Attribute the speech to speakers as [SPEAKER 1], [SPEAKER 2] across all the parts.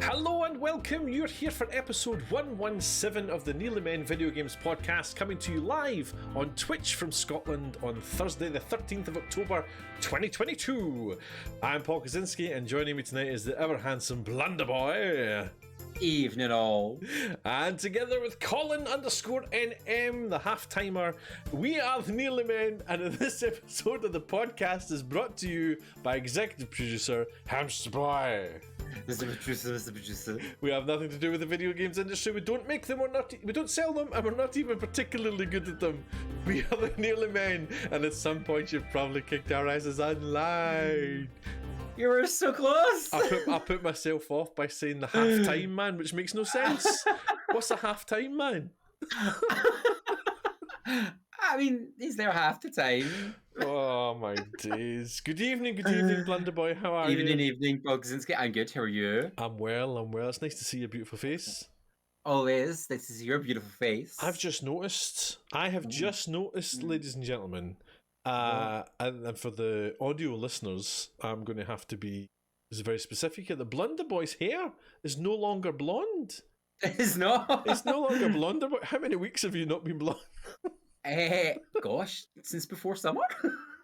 [SPEAKER 1] Hello and welcome. You're here for episode 117 of the Nearly Men Video Games Podcast, coming to you live on Twitch from Scotland on Thursday, the 13th of October, 2022. I'm Paul Kaczynski, and joining me tonight is the ever handsome Blunder Boy.
[SPEAKER 2] Evening all.
[SPEAKER 1] And together with Colin_NM, the half-timer, we are the Nearly Men, and this episode of the podcast is brought to you by executive producer Hamster Boy.
[SPEAKER 2] Mr. Producer.
[SPEAKER 1] We have nothing to do with the video games industry. We don't make them, we don't sell them, and we're not even particularly good at them. We are the Nearly Men, and at some point you've probably kicked our asses online.
[SPEAKER 2] You were so close.
[SPEAKER 1] I put myself off by saying the half-time man, which makes no sense. What's a half-time man?
[SPEAKER 2] I mean, he's there half the time.
[SPEAKER 1] Oh my days. Good evening, Blunder Boy. How are you?
[SPEAKER 2] Evening, Paul Kaczynski. I'm good. How are you?
[SPEAKER 1] I'm well. It's nice to see your beautiful face.
[SPEAKER 2] Always. This is your beautiful face.
[SPEAKER 1] I have just noticed, ladies and gentlemen, and for the audio listeners, I'm going to have to be very specific here. The Blunder Boy's hair is no longer blonde.
[SPEAKER 2] It's not.
[SPEAKER 1] It's no longer blonde. How many weeks have you not been blonde?
[SPEAKER 2] Gosh, since before summer.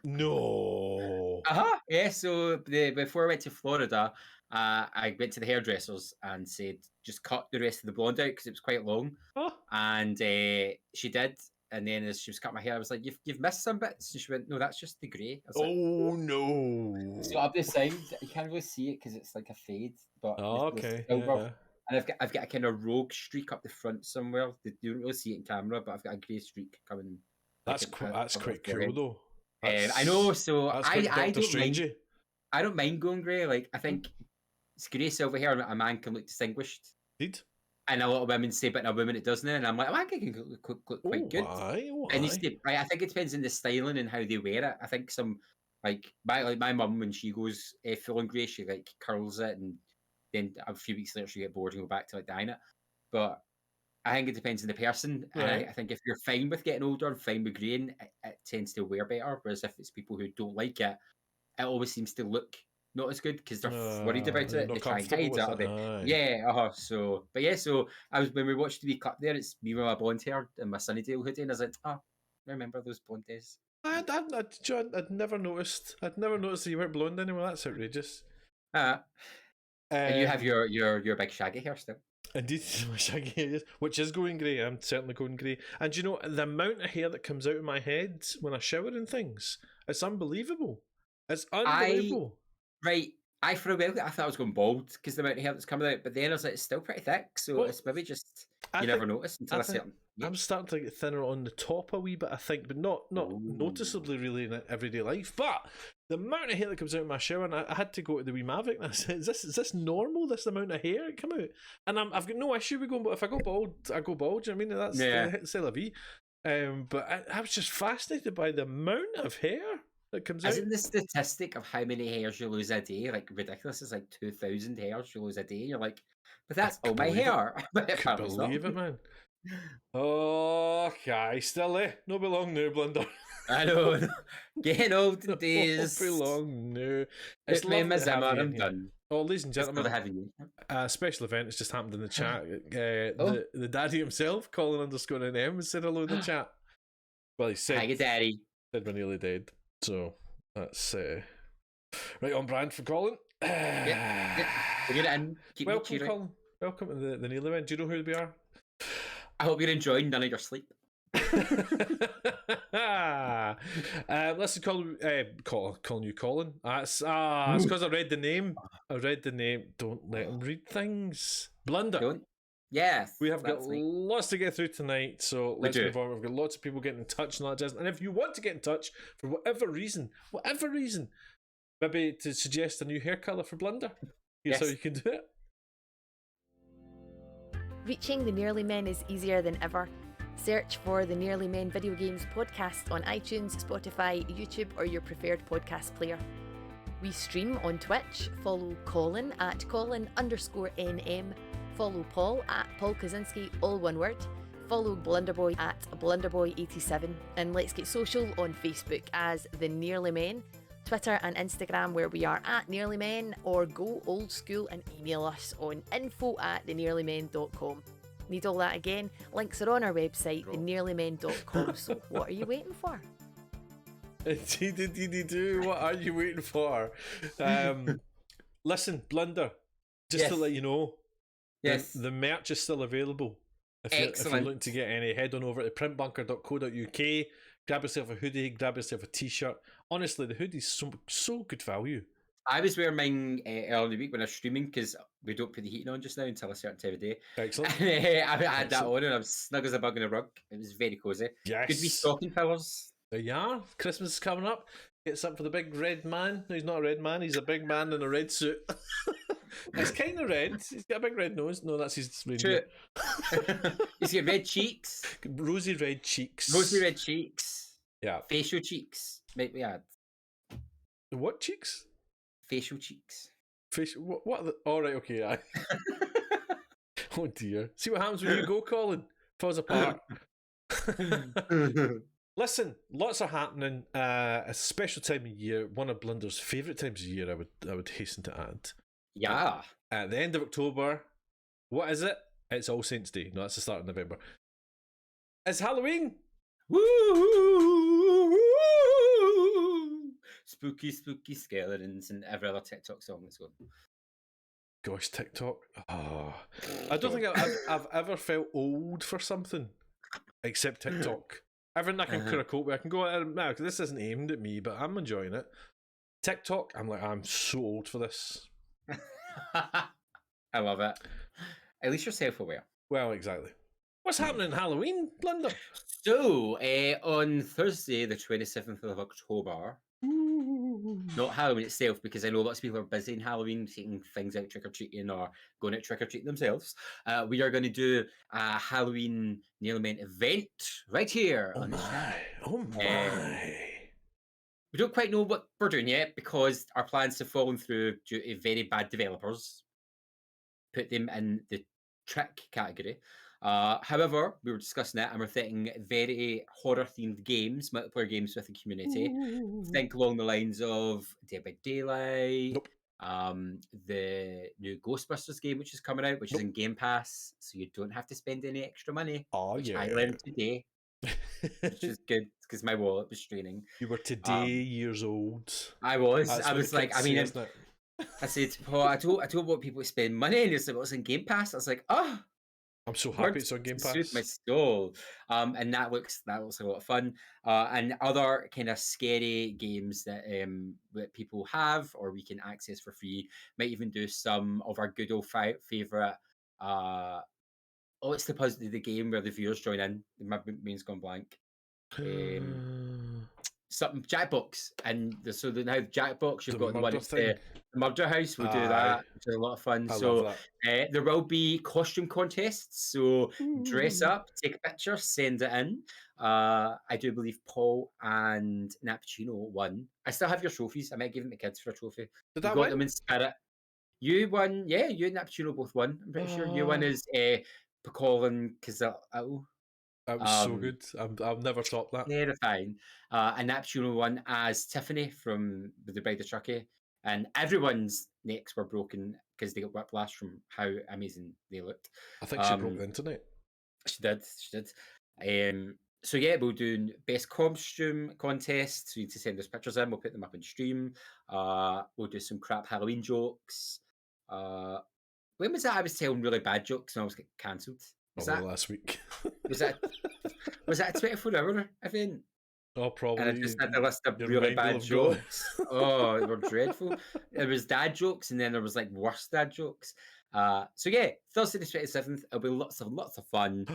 [SPEAKER 1] No.
[SPEAKER 2] Yeah. So before I went to Florida, I went to the hairdressers and said just cut the rest of the blonde out because it was quite long. And she did. And then as she was cutting my hair, I was like, "You've missed some bits." And she went, "No, that's just the grey."
[SPEAKER 1] No.
[SPEAKER 2] So up the side, you can't really see it because it's like a fade. But
[SPEAKER 1] okay.
[SPEAKER 2] Yeah. And I've got a kind of rogue streak up the front somewhere. You don't really see it in camera, but I've got a grey streak coming.
[SPEAKER 1] That's quite cool though.
[SPEAKER 2] I know. So I don't
[SPEAKER 1] mind.
[SPEAKER 2] I don't mind going grey. Like I think it's grey silver hair. A man can look distinguished.
[SPEAKER 1] Indeed.
[SPEAKER 2] And a lot of women say, but in a woman it doesn't. And I'm like, I think it can look quite good.
[SPEAKER 1] Why?
[SPEAKER 2] I think it depends on the styling and how they wear it. I think some my mum, when she goes full on grey, she like curls it, and then a few weeks later she get bored and go back to like dyeing it. But I think it depends on the person.
[SPEAKER 1] Right.
[SPEAKER 2] And I think if you're fine with getting older and fine with greying, it tends to wear better. Whereas if it's people who don't like it, it always seems to look not as good because they're worried about it. They try and hide it a bit. Yeah, So when we watched the wee clip there, it's me with my blonde hair and my Sunnydale hoodie, and I was like, I remember those blonde days.
[SPEAKER 1] I'd never noticed. I'd never noticed that you weren't blonde anymore. That's outrageous.
[SPEAKER 2] And you have your big shaggy hair still.
[SPEAKER 1] Indeed, my shaggy hair, which is going grey. I'm certainly going grey. And you know, the amount of hair that comes out of my head when I shower and things, it's unbelievable. It's unbelievable.
[SPEAKER 2] For a while I thought I was going bald because the amount of hair that's coming out, but then I was like, it's still pretty thick, so it's maybe just never notice until a certain.
[SPEAKER 1] I'm starting to get thinner on the top a wee bit, I think, but not noticeably really in everyday life. But the amount of hair that comes out of my shower, and I had to go to the wee Mavic, and I said, "Is this normal? This amount of hair that come out?" And I've got no issue with going, but if I go bald, I go bald. Do you know what I mean? That's c'est la vie. But I was just fascinated by the amount of hair that comes out.
[SPEAKER 2] Isn't the statistic of how many hairs you lose a day like ridiculous? It's like 2,000 hairs you lose a day. You're like, but that's all my hair.
[SPEAKER 1] I can't believe it, man. Oh, guy, still there. No be long now, Blunder.
[SPEAKER 2] I know. Getting old days.
[SPEAKER 1] No be long now.
[SPEAKER 2] It's lovely to have you. I'm done.
[SPEAKER 1] Oh, ladies and gentlemen,
[SPEAKER 2] a
[SPEAKER 1] special event has just happened in the chat. The daddy himself, Colin_NM, has said hello in the chat. Well, he said,
[SPEAKER 2] "Hi, Daddy."
[SPEAKER 1] Said we're nearly dead. So that's right on brand for Colin.
[SPEAKER 2] Yeah. We'll get it in.
[SPEAKER 1] Welcome, Colin. Welcome to the Nearly Men. Do you know who we are?
[SPEAKER 2] I hope you're enjoying none of your sleep.
[SPEAKER 1] Let's calling you Colin. It's because I read the name. Don't let him read things. Blunder.
[SPEAKER 2] Don't. Yes.
[SPEAKER 1] We have got lots to get through tonight, so let's move on. We've got lots of people getting in touch and all that jazz. And if you want to get in touch for whatever reason, maybe to suggest a new hair colour for Blunder, here's how you can do it.
[SPEAKER 3] Reaching the Nearly Men is easier than ever. Search for the Nearly Men Video Games Podcast on iTunes, Spotify, YouTube, or your preferred podcast player. We stream on Twitch. Follow Colin at Colin_NM. Follow Paul at Paul Kaczynski, all one word. Follow Blunderboy at Blunderboy87. And let's get social on Facebook as The Nearly Men. Twitter and Instagram, where we are at Nearly Men, or go old school and email us on info@thenearlymen.com. Need all that again? Links are on our website, thenearlymen.com. So what are you waiting for?
[SPEAKER 1] Indeed, what are you waiting for? Listen, Blunder, just to let you know, the merch is still available. If you're looking to get any, head on over to printbunker.co.uk, grab yourself a hoodie, grab yourself a t-shirt. Honestly, the hoodie's so good value.
[SPEAKER 2] I was wearing mine earlier in the week when I was streaming, because we don't put the heating on just now until a certain time of day.
[SPEAKER 1] Excellent.
[SPEAKER 2] I had that on and I was snug as a bug in a rug. It was very cosy.
[SPEAKER 1] Yes.
[SPEAKER 2] Good wee stocking fillers.
[SPEAKER 1] There you are. Christmas is coming up. Get something for the big red man. No, he's not a red man. He's a big man in a red suit. It's kind of red. He's got a big red nose. No, that's his reindeer.
[SPEAKER 2] He's got red cheeks.
[SPEAKER 1] Rosy red cheeks.
[SPEAKER 2] Rosy red cheeks.
[SPEAKER 1] Yeah.
[SPEAKER 2] Facial cheeks. Might we add?
[SPEAKER 1] What cheeks?
[SPEAKER 2] Facial cheeks.
[SPEAKER 1] Facial. What are the... All right. Okay. Aye. Oh dear. See what happens when you go, Colin. Falls apart. Listen, lots are happening. A special time of year, one of Blunder's favourite times of year, I would hasten to add.
[SPEAKER 2] Yeah.
[SPEAKER 1] At the end of October, what is it? It's All Saints' Day. No, that's the start of November. It's Halloween.
[SPEAKER 2] Woo! Spooky, spooky skeletons and every other TikTok song that's going.
[SPEAKER 1] Gosh, TikTok. Oh, I don't think I've ever felt old for something except TikTok. Everything I can kind of cope with, I can go, no, this isn't aimed at me, but I'm enjoying it. TikTok, I'm like, I'm so old for this.
[SPEAKER 2] I love it. At least you're self-aware.
[SPEAKER 1] Well, exactly. What's happening in Halloween, Blunder?
[SPEAKER 2] So, on Thursday, the 27th of October, not Halloween itself, because I know lots of people are busy in Halloween, taking things out trick-or-treating or going out trick-or-treating themselves. We are going to do a Halloween Nearly Men event right here on this channel.
[SPEAKER 1] Oh my.
[SPEAKER 2] We don't quite know what we're doing yet, because our plans have fallen through due to very bad developers. Put them in the trick category. However, we were discussing it, and we're thinking very horror-themed games, multiplayer games with the community. Think along the lines of Dead by Daylight, the new Ghostbusters game, which is coming out, which is in Game Pass, so you don't have to spend any extra money.
[SPEAKER 1] Oh,
[SPEAKER 2] which
[SPEAKER 1] yeah.
[SPEAKER 2] I learned today, which is good, because my wallet was straining.
[SPEAKER 1] You were today years old.
[SPEAKER 2] I was.
[SPEAKER 1] That's
[SPEAKER 2] I was like, I mean, I said, I don't want people to spend money, and it's like, what's in Game Pass? I was like, oh,
[SPEAKER 1] I'm so happy it's on Game Pass.
[SPEAKER 2] Suit my soul. And that looks a lot of fun. And other kind of scary games that people have or we can access for free. Might even do some of our good old favourite. It's the game where the viewers join in. My brain's gone blank. Something Jackbox, and so now Jackbox, you've got the one, the Murder House. We'll do that, which is a lot of fun. So there will be costume contests. So dress up, take a picture, send it in. I do believe Paul and Nappuccino won. I still have your trophies. I might give them to kids for a trophy.
[SPEAKER 1] Did I
[SPEAKER 2] got them in spirit. You won, yeah. You and Nappuccino both won. I'm pretty sure you won is Colin Kazal.
[SPEAKER 1] That was so good. I'll never top that.
[SPEAKER 2] Terrifying. And Nappuccino won as Tiffany from The Bride of Chucky. And everyone's necks were broken because they got whiplash from how amazing they looked.
[SPEAKER 1] I think she broke the internet.
[SPEAKER 2] She did. So yeah, we'll do best costume contest. So you need to send us pictures in. We'll put them up in stream. We'll do some crap Halloween jokes. When was that? I was telling really bad jokes and I was getting cancelled. Was that
[SPEAKER 1] last week?
[SPEAKER 2] was that a 24-hour event?
[SPEAKER 1] Oh, probably.
[SPEAKER 2] And I just had a list of really bad jokes. Oh, they were dreadful. There was dad jokes, and then there was like worse dad jokes. So yeah, Thursday the 27th. It'll be lots of fun,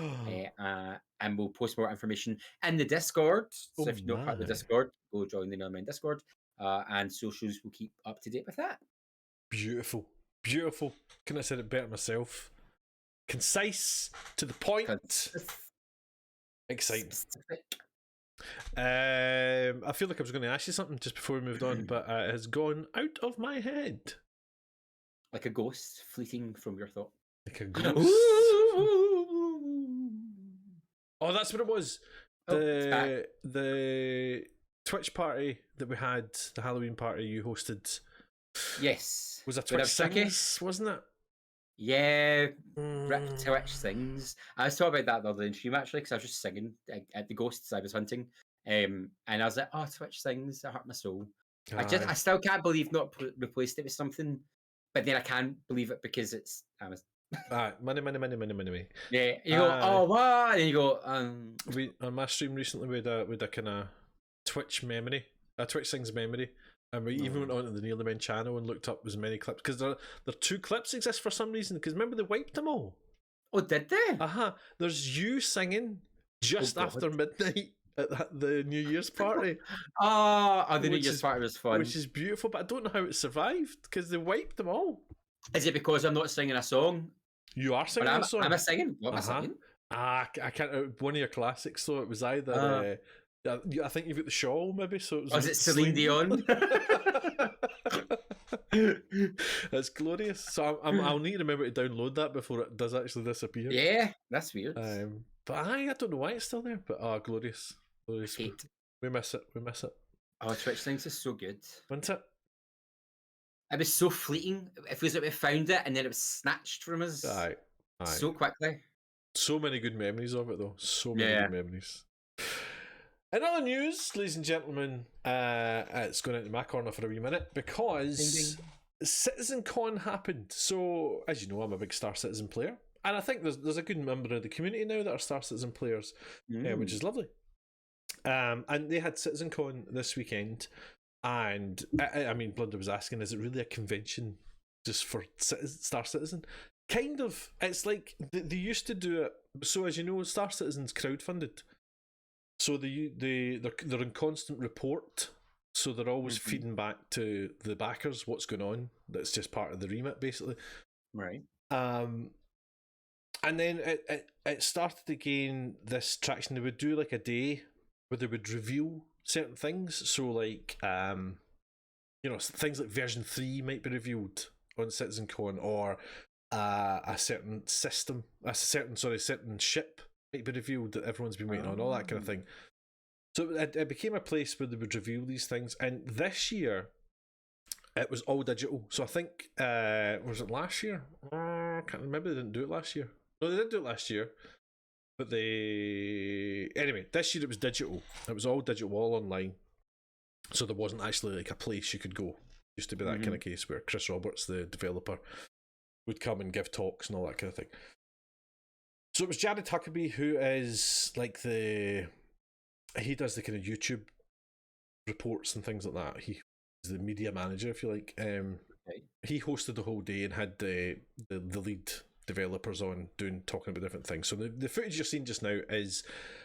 [SPEAKER 2] and we'll post more information in the Discord. So if you're not part of the Discord, go join the Nearly Men Discord, and socials will keep up to date with that.
[SPEAKER 1] Beautiful. Couldn't have said it better myself. Concise, to the point. Exciting. I feel like I was going to ask you something just before we moved on, but it has gone out of my head.
[SPEAKER 2] Like a ghost fleeting from your thought.
[SPEAKER 1] Like a ghost. Oh, that's what it was. The Twitch party that we had, the Halloween party you hosted.
[SPEAKER 2] Yes.
[SPEAKER 1] Was it Twitch Sings, wasn't it?
[SPEAKER 2] Yeah, Rip Twitch Sings. I was talking about that the other day in stream actually, because I was just singing at the ghosts I was hunting. And I was like, oh, Twitch Sings, it hurt my soul. I still can't believe not replaced it with something, but then I can't believe it because it's Amazon.
[SPEAKER 1] Money.
[SPEAKER 2] Yeah, you go, oh, what? And you go,
[SPEAKER 1] We on my stream recently with a kind of Twitch Sings memory, and we even went on to the Nearly Men channel and looked up as many clips, because there 2 clips exist for some reason. Because remember, they wiped them all.
[SPEAKER 2] Oh, did they?
[SPEAKER 1] There's you singing just after midnight at the New Year's party.
[SPEAKER 2] The New Year's party was fun,
[SPEAKER 1] which is beautiful. But I don't know how it survived because they wiped them all.
[SPEAKER 2] Is it because I'm not singing a song?
[SPEAKER 1] You are singing a song.
[SPEAKER 2] Am I singing? What am I singing?
[SPEAKER 1] I can't. One of your classics. So it was either. I think you've got the shawl, maybe. So it was.
[SPEAKER 2] It Celine Dion?
[SPEAKER 1] It's glorious. So I'll need to remember to download that before it does actually disappear.
[SPEAKER 2] Yeah, that's weird.
[SPEAKER 1] But I don't know why it's still there. But glorious.
[SPEAKER 2] Hate.
[SPEAKER 1] We miss it.
[SPEAKER 2] Oh, Twitch Things is so good.
[SPEAKER 1] Wasn't it?
[SPEAKER 2] It was so fleeting. It feels like we found it and then it was snatched from us.
[SPEAKER 1] Aye.
[SPEAKER 2] So quickly.
[SPEAKER 1] So many good memories of it, though. So many good memories. In other news, ladies and gentlemen, it's going into my corner for a wee minute because CitizenCon happened. So, as you know, I'm a big Star Citizen player, and I think there's a good member of the community now that are Star Citizen players, which is lovely. And they had CitizenCon this weekend, and I mean, Blunder was asking, is it really a convention just for Star Citizen? Kind of. It's like they used to do it. So, as you know, Star Citizen's crowdfunded. So they're in constant report, so they're always feeding back to the backers what's going on. That's just part of the remit, basically.
[SPEAKER 2] Right.
[SPEAKER 1] And then it started to gain this traction. They would do like a day where they would reveal certain things. So like things like version 3 might be revealed on CitizenCon, or a certain system, certain ship might be revealed that everyone's been waiting on, all that kind of thing. So it became a place where they would reveal these things, and this year it was all digital. So I think was it last year? I can't remember. They didn't do it last year. No, they did do it last year, but anyway, this year it was digital. It was all digital, all online. So there wasn't actually like a place you could go. It used to be that kind of case where Chris Roberts, the developer, would come and give talks and all that kind of thing. So it was Jared Huckabee, who is like he does the kind of YouTube reports and things like that. He's the media manager, if you like. He hosted the whole day and had the lead developers on talking about different things. So the footage you're seeing just now is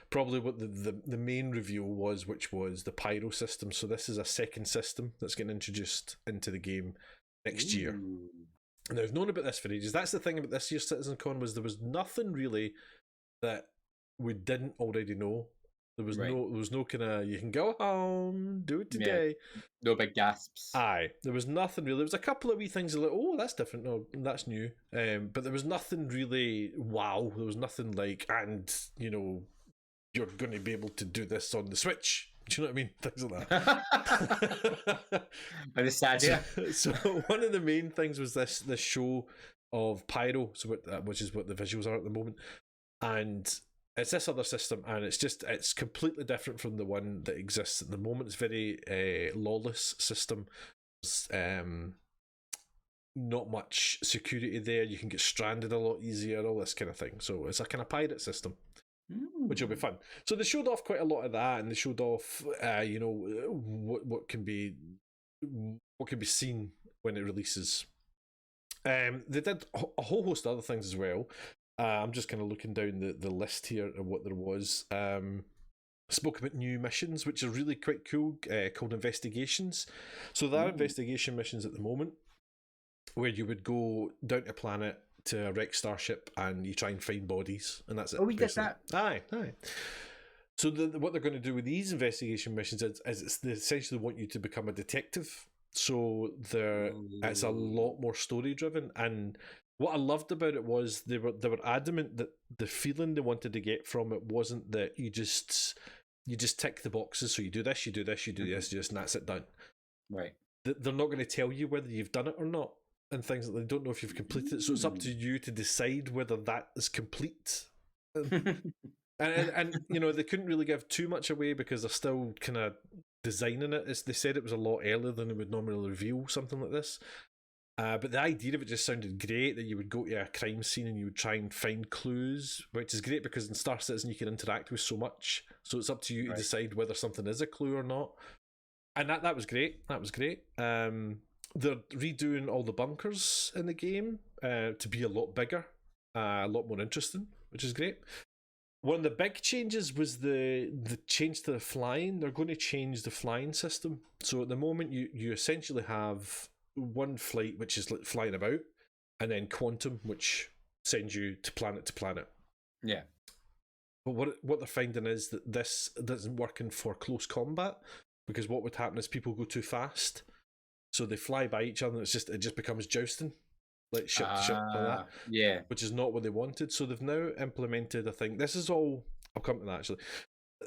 [SPEAKER 1] probably what the main reveal was, which was the pyro system. So this is a second system that's getting introduced into the game next year. Now, I've known about this for ages. That's the thing about this year's CitizenCon, was there was nothing really that we didn't already know. There was no kind of, you can go home, do it today.
[SPEAKER 2] Yeah. No big gasps.
[SPEAKER 1] Aye, there was nothing really. There was a couple of wee things like, oh, that's different. No, that's new. But there was nothing really wow. There was nothing like, and you're going to be able to do this on the Switch. Do you know what I mean? Things like that.
[SPEAKER 2] I'm just sad, yeah.
[SPEAKER 1] So one of the main things was this show of pyro, which is what the visuals are at the moment, and it's this other system, and it's completely different from the one that exists at the moment. It's very lawless system. Not much security there. You can get stranded a lot easier. All this kind of thing. So it's a kind of pirate system. Which will be fun. So they showed off quite a lot of that, and they showed off, what can be seen when it releases. They did a whole host of other things as well. I'm just kind of looking down the list here of what there was. Spoke about new missions, which are really quite cool, called investigations. So there are investigation missions at the moment where you would go down to a planet, to a wrecked starship, and you try and find bodies, and that's it.
[SPEAKER 2] Oh, we did that.
[SPEAKER 1] Aye. So what they're going to do with these investigation missions is they essentially want you to become a detective. So it's a lot more story driven, and what I loved about it was they were adamant that the feeling they wanted to get from it wasn't that you just you just tick the boxes. So you do this, you do this, you do this, and that's it done.
[SPEAKER 2] Right.
[SPEAKER 1] They're not going to tell you whether you've done it or not, and things like that. They don't know if you've completed it. So it's up to you to decide whether that is complete. And you know, they couldn't really give too much away because they're still kind of designing it. They said it was a lot earlier than they would normally reveal something like this. But the idea of it just sounded great, that you would go to a crime scene and you would try and find clues, which is great because in Star Citizen you can interact with so much. So it's up to you to decide whether something is a clue or not. And that was great. That was great. They're redoing all the bunkers in the game to be a lot bigger, a lot more interesting, which is great. One of the big changes was the change to the flying. They're going to change the flying system. So at the moment you essentially have one flight which is like flying about, and then quantum, which sends you to planet.
[SPEAKER 2] Yeah.
[SPEAKER 1] But what they're finding is that this isn't working for close combat, because what would happen is people go too fast, so they fly by each other and it just becomes jousting, like ship like that.
[SPEAKER 2] Yeah.
[SPEAKER 1] Which is not what they wanted. So they've now implemented a thing. This is all, I'll come to that actually.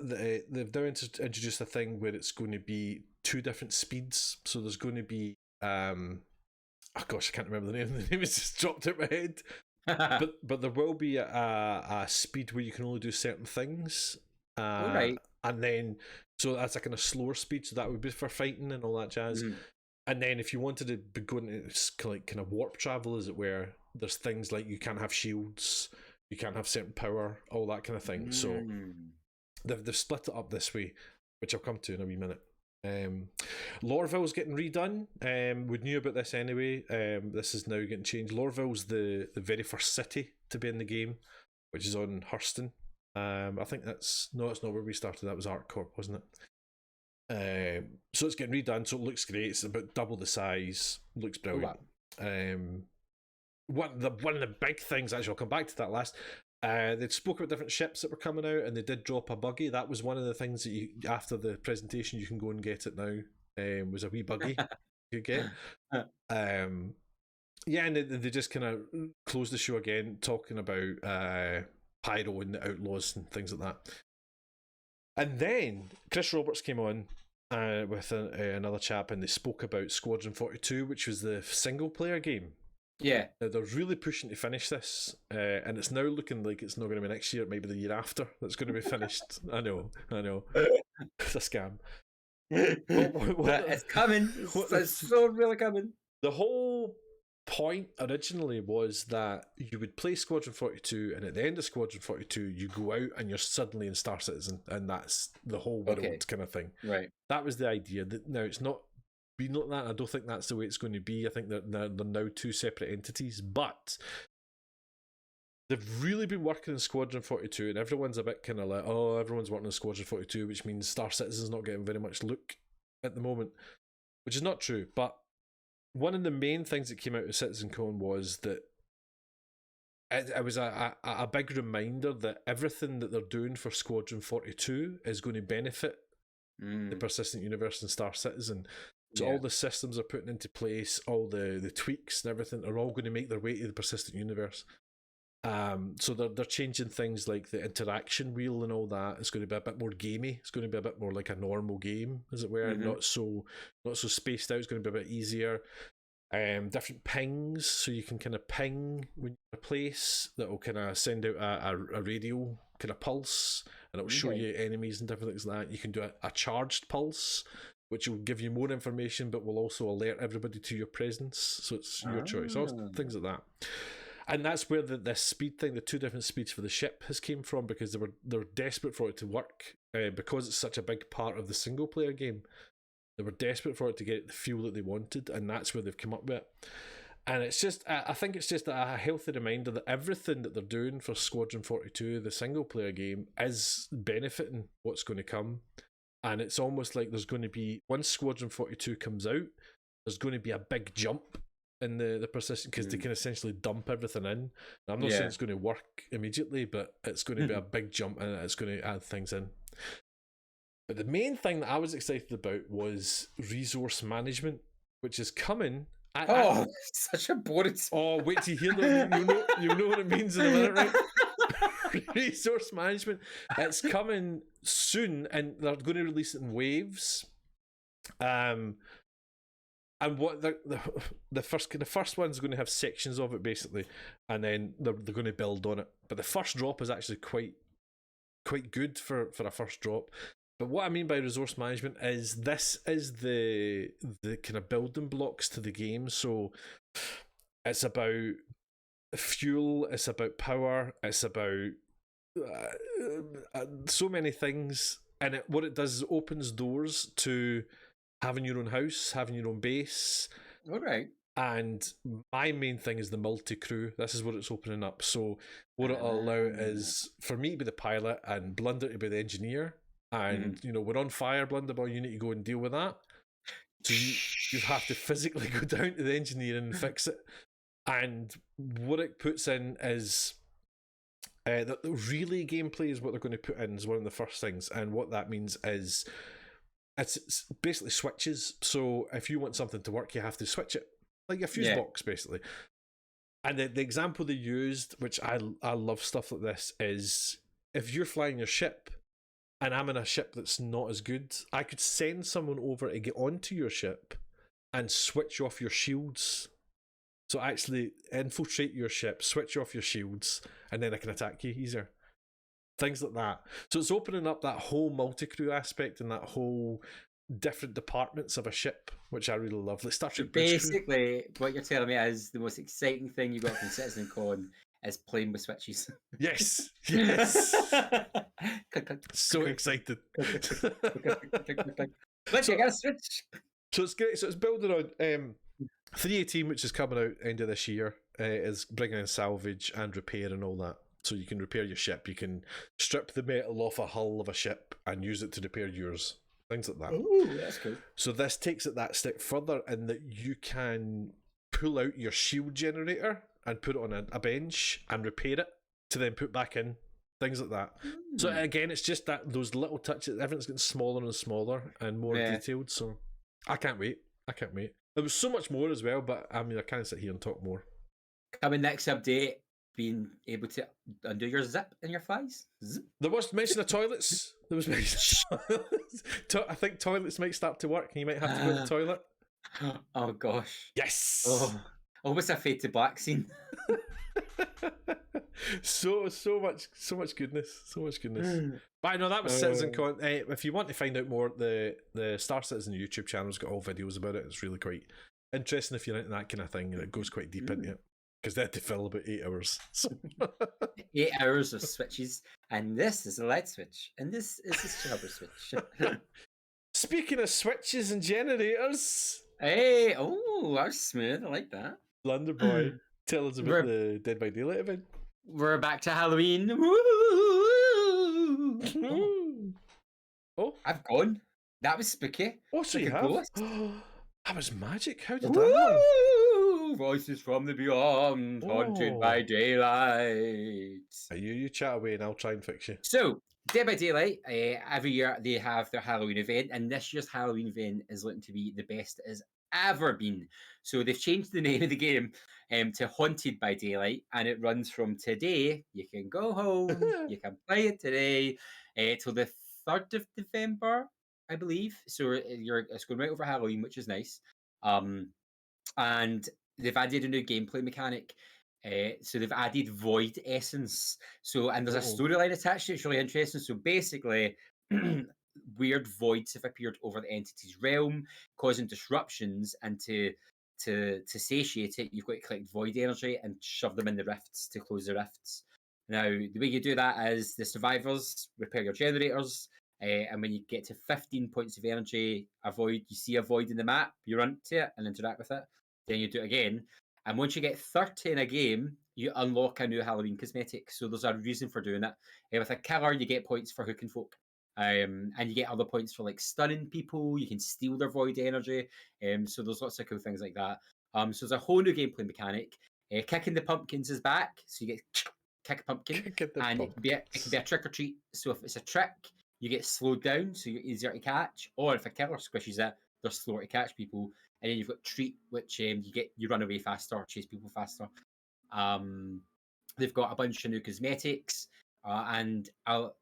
[SPEAKER 1] They've now introduced a thing where it's going to be 2 different speeds. So there's going to be oh gosh, I can't remember the name. The name has just dropped out my head. but there will be a speed where you can only do certain things.
[SPEAKER 2] Right.
[SPEAKER 1] And then so that's a kind of slower speed. So that would be for fighting and all that jazz. And then if you wanted to be going into like kind of warp travel, as it were, there's things like you can't have shields, you can't have certain power, all that kind of thing. So they've split it up this way, which I'll come to in a wee minute. Lorville's getting redone. We knew about this anyway. This is now getting changed. Lorville's the very first city to be in the game, which is on Hurston. I think that's not where we started. That was ArcCorp, wasn't it? So it's getting redone. So it looks great. It's about double the size. Looks brilliant. One of the big things, actually, I'll come back to that last. They spoke about different ships that were coming out, and they did drop a buggy. That was one of the things that you, after the presentation, you can go and get it now. Was a wee buggy you get. Yeah, and they just kind of closed the show again, talking about Pyro and the Outlaws and things like that. And then Chris Roberts came on with another chap, and they spoke about Squadron 42, which was the single player game.
[SPEAKER 2] Yeah.
[SPEAKER 1] Now they're really pushing to finish this, and it's now looking like it's not going to be next year, it might be the year after that's going to be finished. I know. It's a scam.
[SPEAKER 2] It's coming. It's so really coming.
[SPEAKER 1] The whole point originally was that you would play Squadron 42, and at the end of Squadron 42 you go out and you're suddenly in Star Citizen, and that's the whole world kind of thing.
[SPEAKER 2] Right.
[SPEAKER 1] That was the idea. Now it's not been like that. I don't think that's the way it's going to be. I think they're now 2 separate entities, but they've really been working in Squadron 42, and everyone's a bit kind of like, oh, everyone's working in Squadron 42, which means Star Citizen's not getting very much look at the moment, which is not true. But one of the main things that came out of CitizenCon was that it was a big reminder that everything that they're doing for Squadron 42 is going to benefit the Persistent Universe and Star Citizen. So all the systems are putting into place, all the tweaks and everything are all going to make their way to the Persistent Universe. So they're changing things like the interaction wheel and all that. It's going to be a bit more gamey. It's going to be a bit more like a normal game, as it were, not so spaced out. It's going to be a bit easier. Different pings, so you can kind of ping when you're in a place that will kind of send out a radio kind of pulse, and it will show you enemies and different things like that. You can do a charged pulse, which will give you more information, but will also alert everybody to your presence. So it's your choice. All things like that. And that's where this speed thing, the 2 different speeds for the ship, has came from, because they were desperate for it to work, because it's such a big part of the single player game. They were desperate for it to get the feel that they wanted, and that's where they've come up with it. And it's just, I think it's just a healthy reminder that everything that they're doing for Squadron 42, the single player game, is benefiting what's going to come. And it's almost like there's going to be, once Squadron 42 comes out, there's going to be a big jump in the persistent, because they can essentially dump everything in. Now, I'm not saying it's going to work immediately, but it's going to be a big jump, and it's going to add things in. But the main thing that I was excited about was resource management, which is coming.
[SPEAKER 2] Such a boring.
[SPEAKER 1] Oh, wait till you hear that. You'll know what it means in a minute, right? Resource management. It's coming soon, and they're going to release it in waves. And what the first one's going to have sections of it basically, and then they're going to build on it. But the first drop is actually quite good for a first drop. But what I mean by resource management is this is the kind of building blocks to the game. So it's about fuel, it's about power, it's about so many things. And what it does is it opens doors to having your own house, having your own base.
[SPEAKER 2] All right.
[SPEAKER 1] And my main thing is the multi-crew. This is what it's opening up. So what it'll allow is for me to be the pilot and Blunder to be the engineer. And, you know, we're on fire, Blunderboy, you need to go and deal with that. So you have to physically go down to the engineer and fix it. And what it puts in is the relay gameplay is what they're going to put in is one of the first things. And what that means is it's basically switches. So if you want something to work, you have to switch it. Like a fuse box, basically. And the example they used, which I love stuff like this, is if you're flying your ship and I'm in a ship that's not as good, I could send someone over to get onto your ship and switch off your shields. So actually infiltrate your ship, switch off your shields, and then I can attack you easier. Things like that. So it's opening up that whole multi-crew aspect and that whole different departments of a ship, which I really love. Like Star Trek
[SPEAKER 2] basically, what you're telling me is the most exciting thing you got from CitizenCon is playing with switches.
[SPEAKER 1] Yes. So excited.
[SPEAKER 2] Let's get a switch.
[SPEAKER 1] So it's great. So it's building on 318, which is coming out end of this year, is bringing in salvage and repair and all that. So you can repair your ship. You can strip the metal off a hull of a ship and use it to repair yours. Things like that.
[SPEAKER 2] Ooh, that's cool.
[SPEAKER 1] So this takes it that step further in that you can pull out your shield generator and put it on a bench and repair it to then put back in. Things like that. So again, it's just that those little touches, everything's getting smaller and smaller and more detailed. So I can't wait. There was so much more as well, but I mean, I can't sit here and talk more.
[SPEAKER 2] Coming next update, being able to undo your zip in your flies. Zip.
[SPEAKER 1] There was mention of toilets. There was mention I think toilets might start to work and you might have to go to the toilet.
[SPEAKER 2] Oh gosh.
[SPEAKER 1] Yes.
[SPEAKER 2] Oh, almost a Fade to Black scene.
[SPEAKER 1] so much goodness. But I know that was CitizenCon. If you want to find out more, the Star Citizen YouTube channel's got all videos about it. It's really quite interesting if you're into that kind of thing, and it goes quite deep into it. Because they had to fill about 8 hours. So.
[SPEAKER 2] 8 hours of switches, and this is a light switch, and this is a scrubber switch.
[SPEAKER 1] Speaking of switches and generators,
[SPEAKER 2] hey, oh, that's smooth. I like that.
[SPEAKER 1] Blunder Boy, tell us about the Dead by Daylight event.
[SPEAKER 2] We're back to Halloween.
[SPEAKER 1] Oh,
[SPEAKER 2] I've gone. That was spooky.
[SPEAKER 1] Oh, so
[SPEAKER 2] like
[SPEAKER 1] you have?
[SPEAKER 2] Ghost.
[SPEAKER 1] That was magic. How did that happen?
[SPEAKER 2] Voices from the beyond, haunted by daylight.
[SPEAKER 1] You chat away and I'll try and fix you.
[SPEAKER 2] So, Dead by Daylight, every year they have their Halloween event, and this year's Halloween event is looking to be the best it has ever been. So they've changed the name of the game to Haunted by Daylight, and it runs from today. You can go home, you can play it today, till the 3rd of November, I believe. So it's going right over Halloween, which is nice. And they've added a new gameplay mechanic. So they've added Void Essence. And there's a storyline attached to it. It's really interesting. So basically, weird voids have appeared over the entity's realm, causing disruptions. And to satiate it, you've got to collect void energy and shove them in the rifts to close the rifts. Now, the way you do that is the survivors repair your generators. And when you get to 15 points of energy, you see a void in the map, you run to it and interact with it. Then you do it again. And once you get 30 in a game, you unlock a new Halloween cosmetic. So there's a reason for doing it. With a killer, you get points for hooking folk. And you get other points for like stunning people. You can steal their void energy. So there's lots of cool things like that. So there's a whole new gameplay mechanic. Kicking the pumpkins is back. So you get kick a pumpkin. It can be a trick or treat. So if it's a trick, you get slowed down, so you're easier to catch. Or if a killer squishes it, they're slower to catch people. And then you've got treat, which you run away faster, chase people faster. They've got a bunch of new cosmetics, and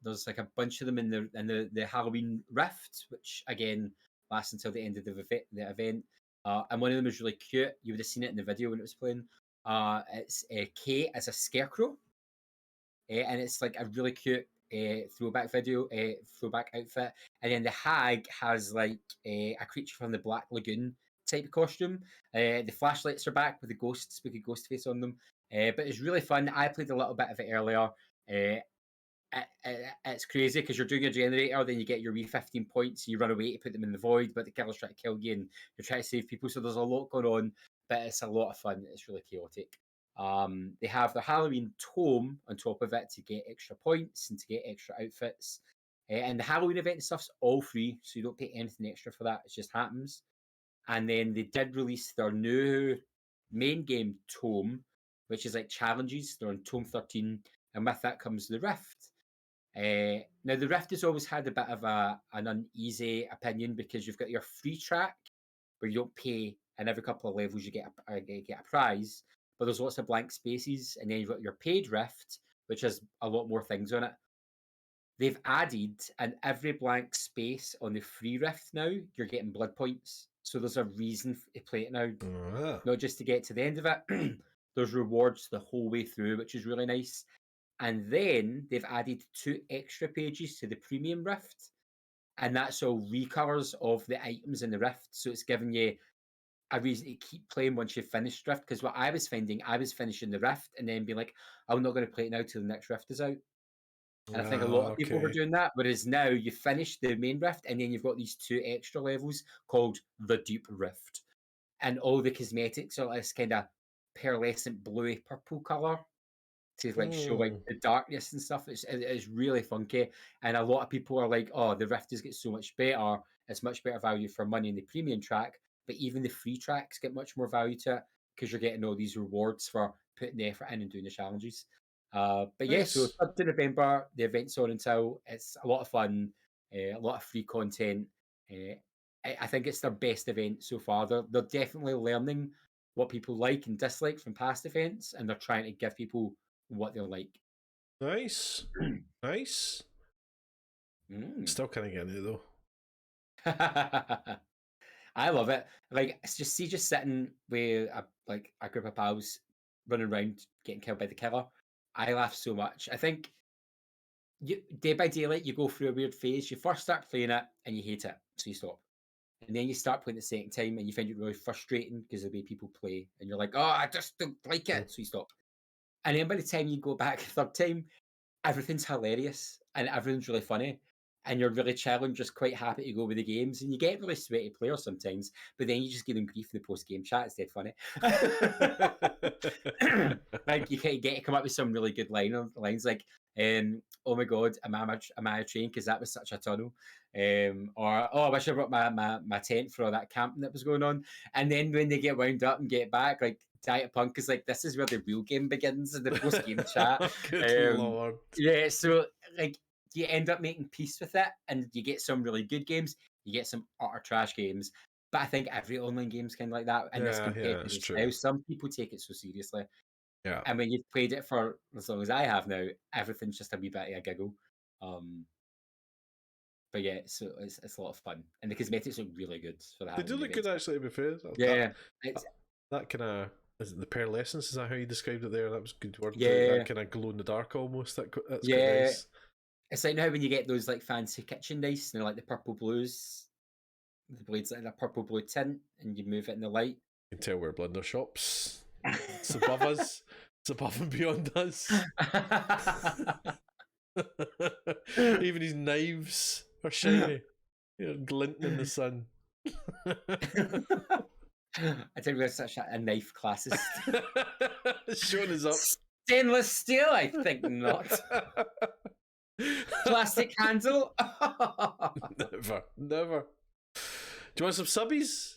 [SPEAKER 2] there's like a bunch of them in the Halloween Rift, which again lasts until the end of the event. And one of them is really cute. You would have seen it in the video when it was playing. It's Kate as a scarecrow, and it's like a really cute throwback outfit. And then the hag has like a creature from the Black Lagoon type of costume. The flashlights are back with the spooky ghost face on them. But it's really fun. I played a little bit of it earlier. It's crazy because you're doing a generator, then you get your wee 15 points, you run away to put them in the void, but the killer's trying to kill you and you're trying to save people. So there's a lot going on, but it's a lot of fun. It's really chaotic. They have the Halloween tome on top of it to get extra points and to get extra outfits. And the Halloween event stuff's all free, so you don't pay anything extra for that. It just happens. And then they did release their new main game tome, which is like challenges. They're on tome 13, and with that comes the Rift. Now the Rift has always had a bit of an uneasy opinion because you've got your free track where you don't pay, and every couple of levels you get a prize, but there's lots of blank spaces. And then you've got your paid Rift, which has a lot more things on it. They've added, and every blank space on the free Rift now, you're getting blood points. So there's a reason to play it now, not just to get to the end of it. There's rewards the whole way through, which is really nice. And then they've added 2 extra pages to the premium Rift, and that's all recolors of the items in the Rift. So it's giving you a reason to keep playing once you've finished Rift. Because what I was finding, I was finishing the Rift and then being like, I'm not going to play it now till the next Rift is out. And I think a lot of people were doing that. Whereas now you finish the main Rift and then you've got these 2 extra levels called the Deep Rift. And all the cosmetics are this kind of pearlescent bluey purple colour to like show like the darkness and stuff. It's really funky. And a lot of people are like, oh, the Rift has got so much better. It's much better value for money in the premium track. But even the free tracks get much more value to it because you're getting all these rewards for putting the effort in and doing the challenges. But yeah, so 3rd of November, the event's on until. It's a lot of fun, a lot of free content. I think it's their best event so far. They're definitely learning what people like and dislike from past events, and they're trying to give people what they'll like.
[SPEAKER 1] Nice. Nice. Still kind of getting it though.
[SPEAKER 2] I love it. Like, just sitting with a group of pals running around getting killed by the killer. I laugh so much. I think day by daylight, you go through a weird phase. You first start playing it and you hate it, so you stop. And then you start playing it the second time and you find it really frustrating because of the way people play. And you're like, oh, I just don't like it, so you stop. And then by the time you go back the 3rd time, everything's hilarious and everything's really funny. And you're really chill and just quite happy to go with the games. And you get really sweaty players sometimes, but then you just give them grief in the post-game chat. It's dead funny. Like, you get to come up with some really good lines like, oh my God, am I a train? Because that was such a tunnel. Or, oh, I wish I brought my tent for all that camping that was going on. And then when they get wound up and get back, like, Diet Punk is like, this is where the real game begins in the post-game chat.
[SPEAKER 1] Good Lord.
[SPEAKER 2] Yeah, so, like, you end up making peace with it, and you get some really good games, you get some utter trash games. But I think every online game's kind of like that. And this competitive style, some people take it so seriously.
[SPEAKER 1] Yeah.
[SPEAKER 2] And when you've played it for as long as I have now, everything's just a wee bit of a giggle. But yeah, so it's a lot of fun, and the cosmetics look really good for that.
[SPEAKER 1] They do look good, actually. To be fair,
[SPEAKER 2] yeah,
[SPEAKER 1] that kind of. Is it the pearlescence? Is that how you described it there? That was a good word.
[SPEAKER 2] Yeah,
[SPEAKER 1] that kind of glow in the dark almost. That's
[SPEAKER 2] yeah.
[SPEAKER 1] Nice.
[SPEAKER 2] It's like now when you get those like fancy kitchen knives, and they're like the purple blues, the blades like a purple blue tint, and you move it in the light.
[SPEAKER 1] You can tell where Blunder shops. It's above us. It's above and beyond us. Even his knives are shiny. Glinting in the sun.
[SPEAKER 2] I think we're such a knife classist.
[SPEAKER 1] Showing us up.
[SPEAKER 2] Stainless steel, I think not. Plastic handle.
[SPEAKER 1] Never. Do you want some subbies?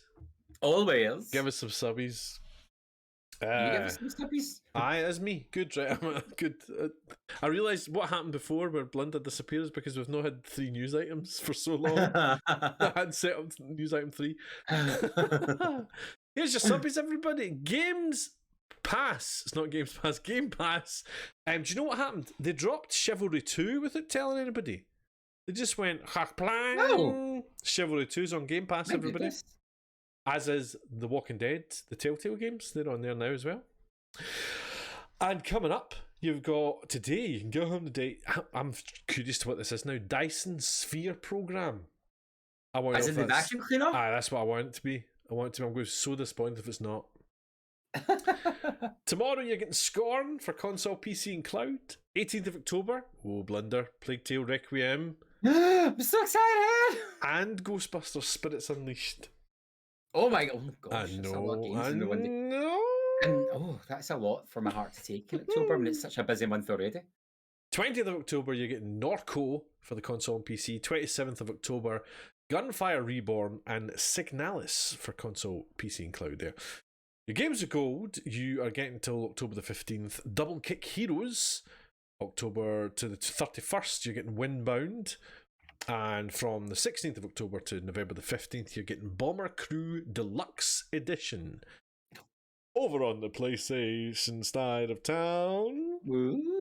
[SPEAKER 2] Always.
[SPEAKER 1] Give us some subbies.
[SPEAKER 2] You give us some subbies?
[SPEAKER 1] Aye, it's me. Good, right? Good. I realised what happened before where Blunder disappears because we've not had 3 news items for so long. I hadn't set up news item 3. Here's your subbies, everybody. Games Pass. It's not Games Pass. Game Pass. Do you know what happened? They dropped Chivalry 2 without telling anybody. They just went plang.
[SPEAKER 2] No.
[SPEAKER 1] Chivalry 2's on Game Pass. Everybody.
[SPEAKER 2] Goodness.
[SPEAKER 1] As is The Walking Dead, the Telltale games. They're on there now as well. And coming up, you've got today. You can go home today. I'm curious to what this is now. Dyson Sphere program. I want
[SPEAKER 2] As in the vacuum cleaner?
[SPEAKER 1] That's what I want it to be. I'm going to be so disappointed if it's not. Tomorrow you're getting Scorn for console, PC, and cloud. 18th of October. Oh, Blunder, Plague Tale Requiem.
[SPEAKER 2] I'm so excited!
[SPEAKER 1] And Ghostbusters Spirits Unleashed.
[SPEAKER 2] Oh my gosh.
[SPEAKER 1] I
[SPEAKER 2] That's a lot of games in the one day.
[SPEAKER 1] know.
[SPEAKER 2] And that's a lot for my heart to take in October when it's such a busy month already.
[SPEAKER 1] 20th of October, you're getting Norco for the console and PC. 27th of October, Gunfire Reborn and Signalis for console, PC, and cloud there. Your games of gold, you are getting until October the 15th. Double Kick Heroes, October to the 31st, you're getting Windbound. And from the 16th of October to November the 15th, you're getting Bomber Crew Deluxe Edition. Over on the PlayStation side of town.
[SPEAKER 2] Woo.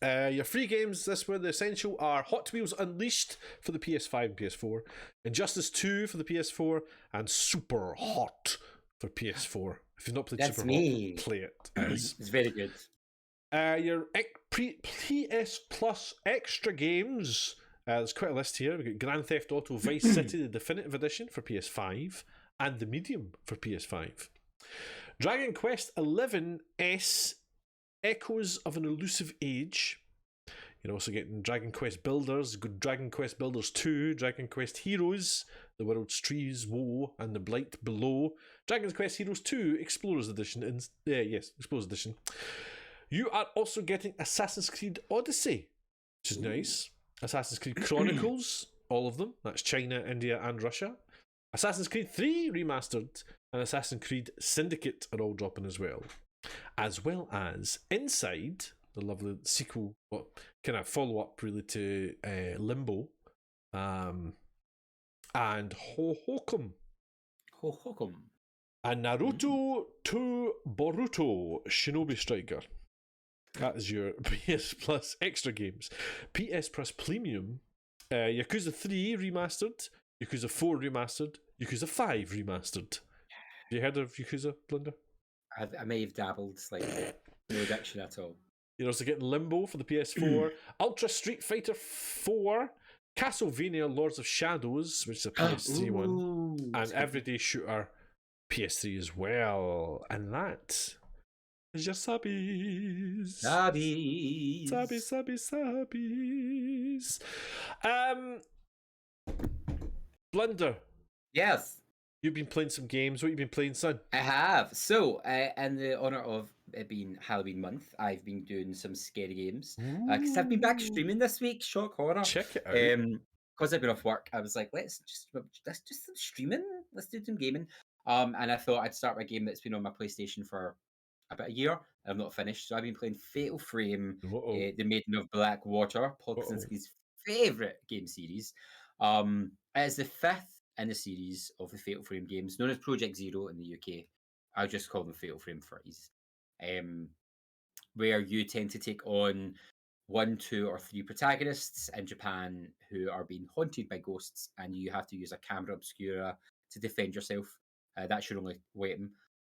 [SPEAKER 1] Your free games this were the essential are Hot Wheels Unleashed for the PS5 and PS4, Injustice 2 for the PS4, and Super Hot for PS4. If you've not played
[SPEAKER 2] That's
[SPEAKER 1] Super
[SPEAKER 2] me.
[SPEAKER 1] Hot, play it.
[SPEAKER 2] It's very good.
[SPEAKER 1] Your PS Plus extra games. There's quite a list here. We've got Grand Theft Auto Vice City, the Definitive Edition for PS5, and the Medium for PS5. Dragon Quest XI Echoes of an Elusive Age. You're also getting Dragon Quest Builders, Dragon Quest Builders 2, Dragon Quest Heroes, The World's Trees Woe, and The Blight Below. Dragon Quest Heroes 2 Explorers Edition. Explorers Edition. You are also getting Assassin's Creed Odyssey, which is nice. Assassin's Creed Chronicles, all of them. That's China, India, and Russia. Assassin's Creed 3 Remastered and Assassin's Creed Syndicate are all dropping as well. As well as Inside, the lovely sequel, kind of follow-up really to Limbo, and Hohokum. And Naruto to Boruto Shinobi Striker. That is your PS Plus extra games. PS Plus Premium, Yakuza 3 Remastered, Yakuza 4 Remastered, Yakuza 5 Remastered. Have you heard of Yakuza, Blunder?
[SPEAKER 2] I may have dabbled slightly. No addiction at all.
[SPEAKER 1] You're also getting Limbo for the PS4, Ultra Street Fighter 4, Castlevania Lords of Shadows, which is a PS3 one, and Everyday Shooter PS3 as well. And that is your subbies. Subbies. Blunder.
[SPEAKER 2] Yes.
[SPEAKER 1] You've been playing some games. What have you been playing, son?
[SPEAKER 2] I have. So, in the honour of it being Halloween month, I've been doing some scary games. Because I've been back streaming this week, shock horror.
[SPEAKER 1] Check it out.
[SPEAKER 2] Because I've been off work, I was like, let's just some streaming. Let's do some gaming. And I thought I'd start with a game that's been on my PlayStation for about a year, and I've not finished. So I've been playing Fatal Frame, the Maiden of Blackwater, Paul Kaczynski's favourite game series. It is the 5th in the series of the Fatal Frame games, known as Project Zero in the UK. I just call them Fatal Frame for ease. Where you tend to take on 1, 2, or 3 protagonists in Japan who are being haunted by ghosts, and you have to use a camera obscura to defend yourself. That's your only weapon.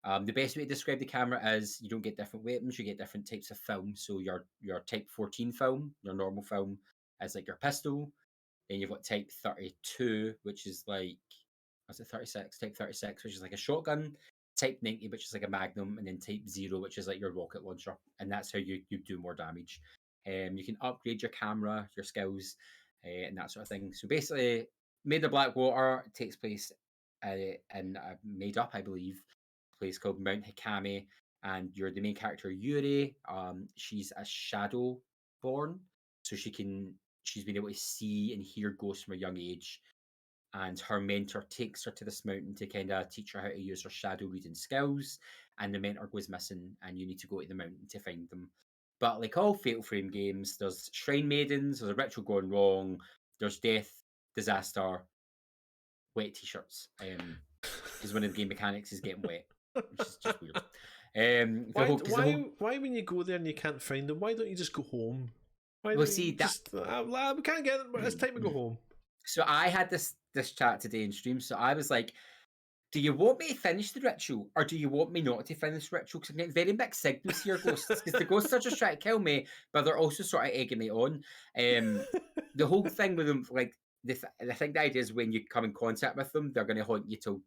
[SPEAKER 2] The best way to describe the camera is you don't get different weapons, you get different types of film. So your type 14 film, your normal film, is like your pistol. Then you've got type 32, which is like, what's it, 36? Type 36, which is like a shotgun. Type 90, which is like a magnum. And then type 0, which is like your rocket launcher. And that's how you do more damage. You can upgrade your camera, your skills, and that sort of thing. So basically, Maiden of Blackwater takes place in a made-up, I believe, place called Mount Hikame. And you're the main character, Yuri. She's a shadow born. So she's been able to see and hear ghosts from a young age, and her mentor takes her to this mountain to kind of teach her how to use her shadow reading skills, and the mentor goes missing and you need to go to the mountain to find them. But like all Fatal Frame games, there's shrine maidens, there's a ritual going wrong, there's death, disaster, wet t-shirts, because one of the game mechanics is getting wet, which is just weird.
[SPEAKER 1] Why when you go there and you can't find them, why don't you just go home? Why don't you just we can't get them, but it's time to go home.
[SPEAKER 2] So I had this chat today in stream, so I was like, do you want me to finish the ritual, or do you want me not to finish the ritual? Because I'm getting very mixed signals here, ghosts. Because the ghosts are just trying to kill me, but they're also sort of egging me on. The whole thing with them, like, I think the idea is when you come in contact with them, they're going to haunt you till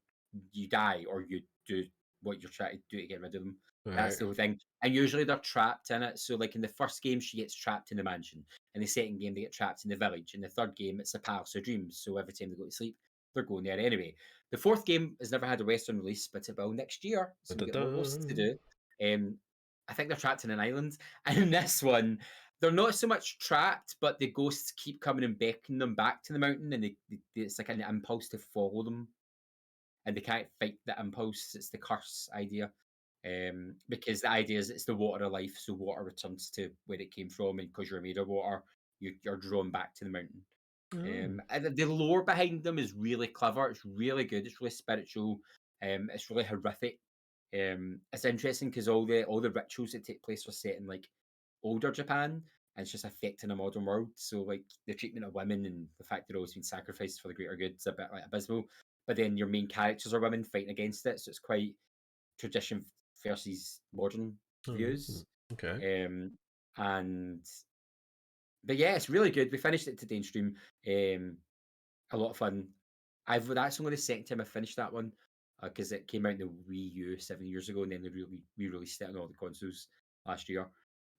[SPEAKER 2] you die, or you do what you're trying to do to get rid of them. Right. That's the whole thing. And usually they're trapped in it. So, like in the first game, she gets trapped in the mansion. In the second game, they get trapped in the village. In the third game, it's a palace of dreams. So every time they go to sleep, they're going there anyway. The fourth game has never had a Western release, but it will next year. So we've got lots to do. I think they're trapped in an island. And in this one, they're not so much trapped, but the ghosts keep coming and beckoning them back to the mountain, and it's like an impulse to follow them. And they can't fight the impulse. It's the curse idea. Because the idea is it's the water of life, so water returns to where it came from, and because you're made of water, you're drawn back to the mountain. And the lore behind them is really clever. It's really good. It's really spiritual. It's really horrific. It's interesting because all the rituals that take place were set in like older Japan, and it's just affecting a modern world. So like the treatment of women and the fact they're always being sacrificed for the greater good is a bit like abysmal. But then your main characters are women fighting against it, so it's quite tradition versus modern views.
[SPEAKER 1] Okay.
[SPEAKER 2] But yeah, it's really good. We finished it today in stream. A lot of fun. That's only the second time I finished that one because it came out in the Wii U 7 years ago, and then they re-released it on all the consoles last year.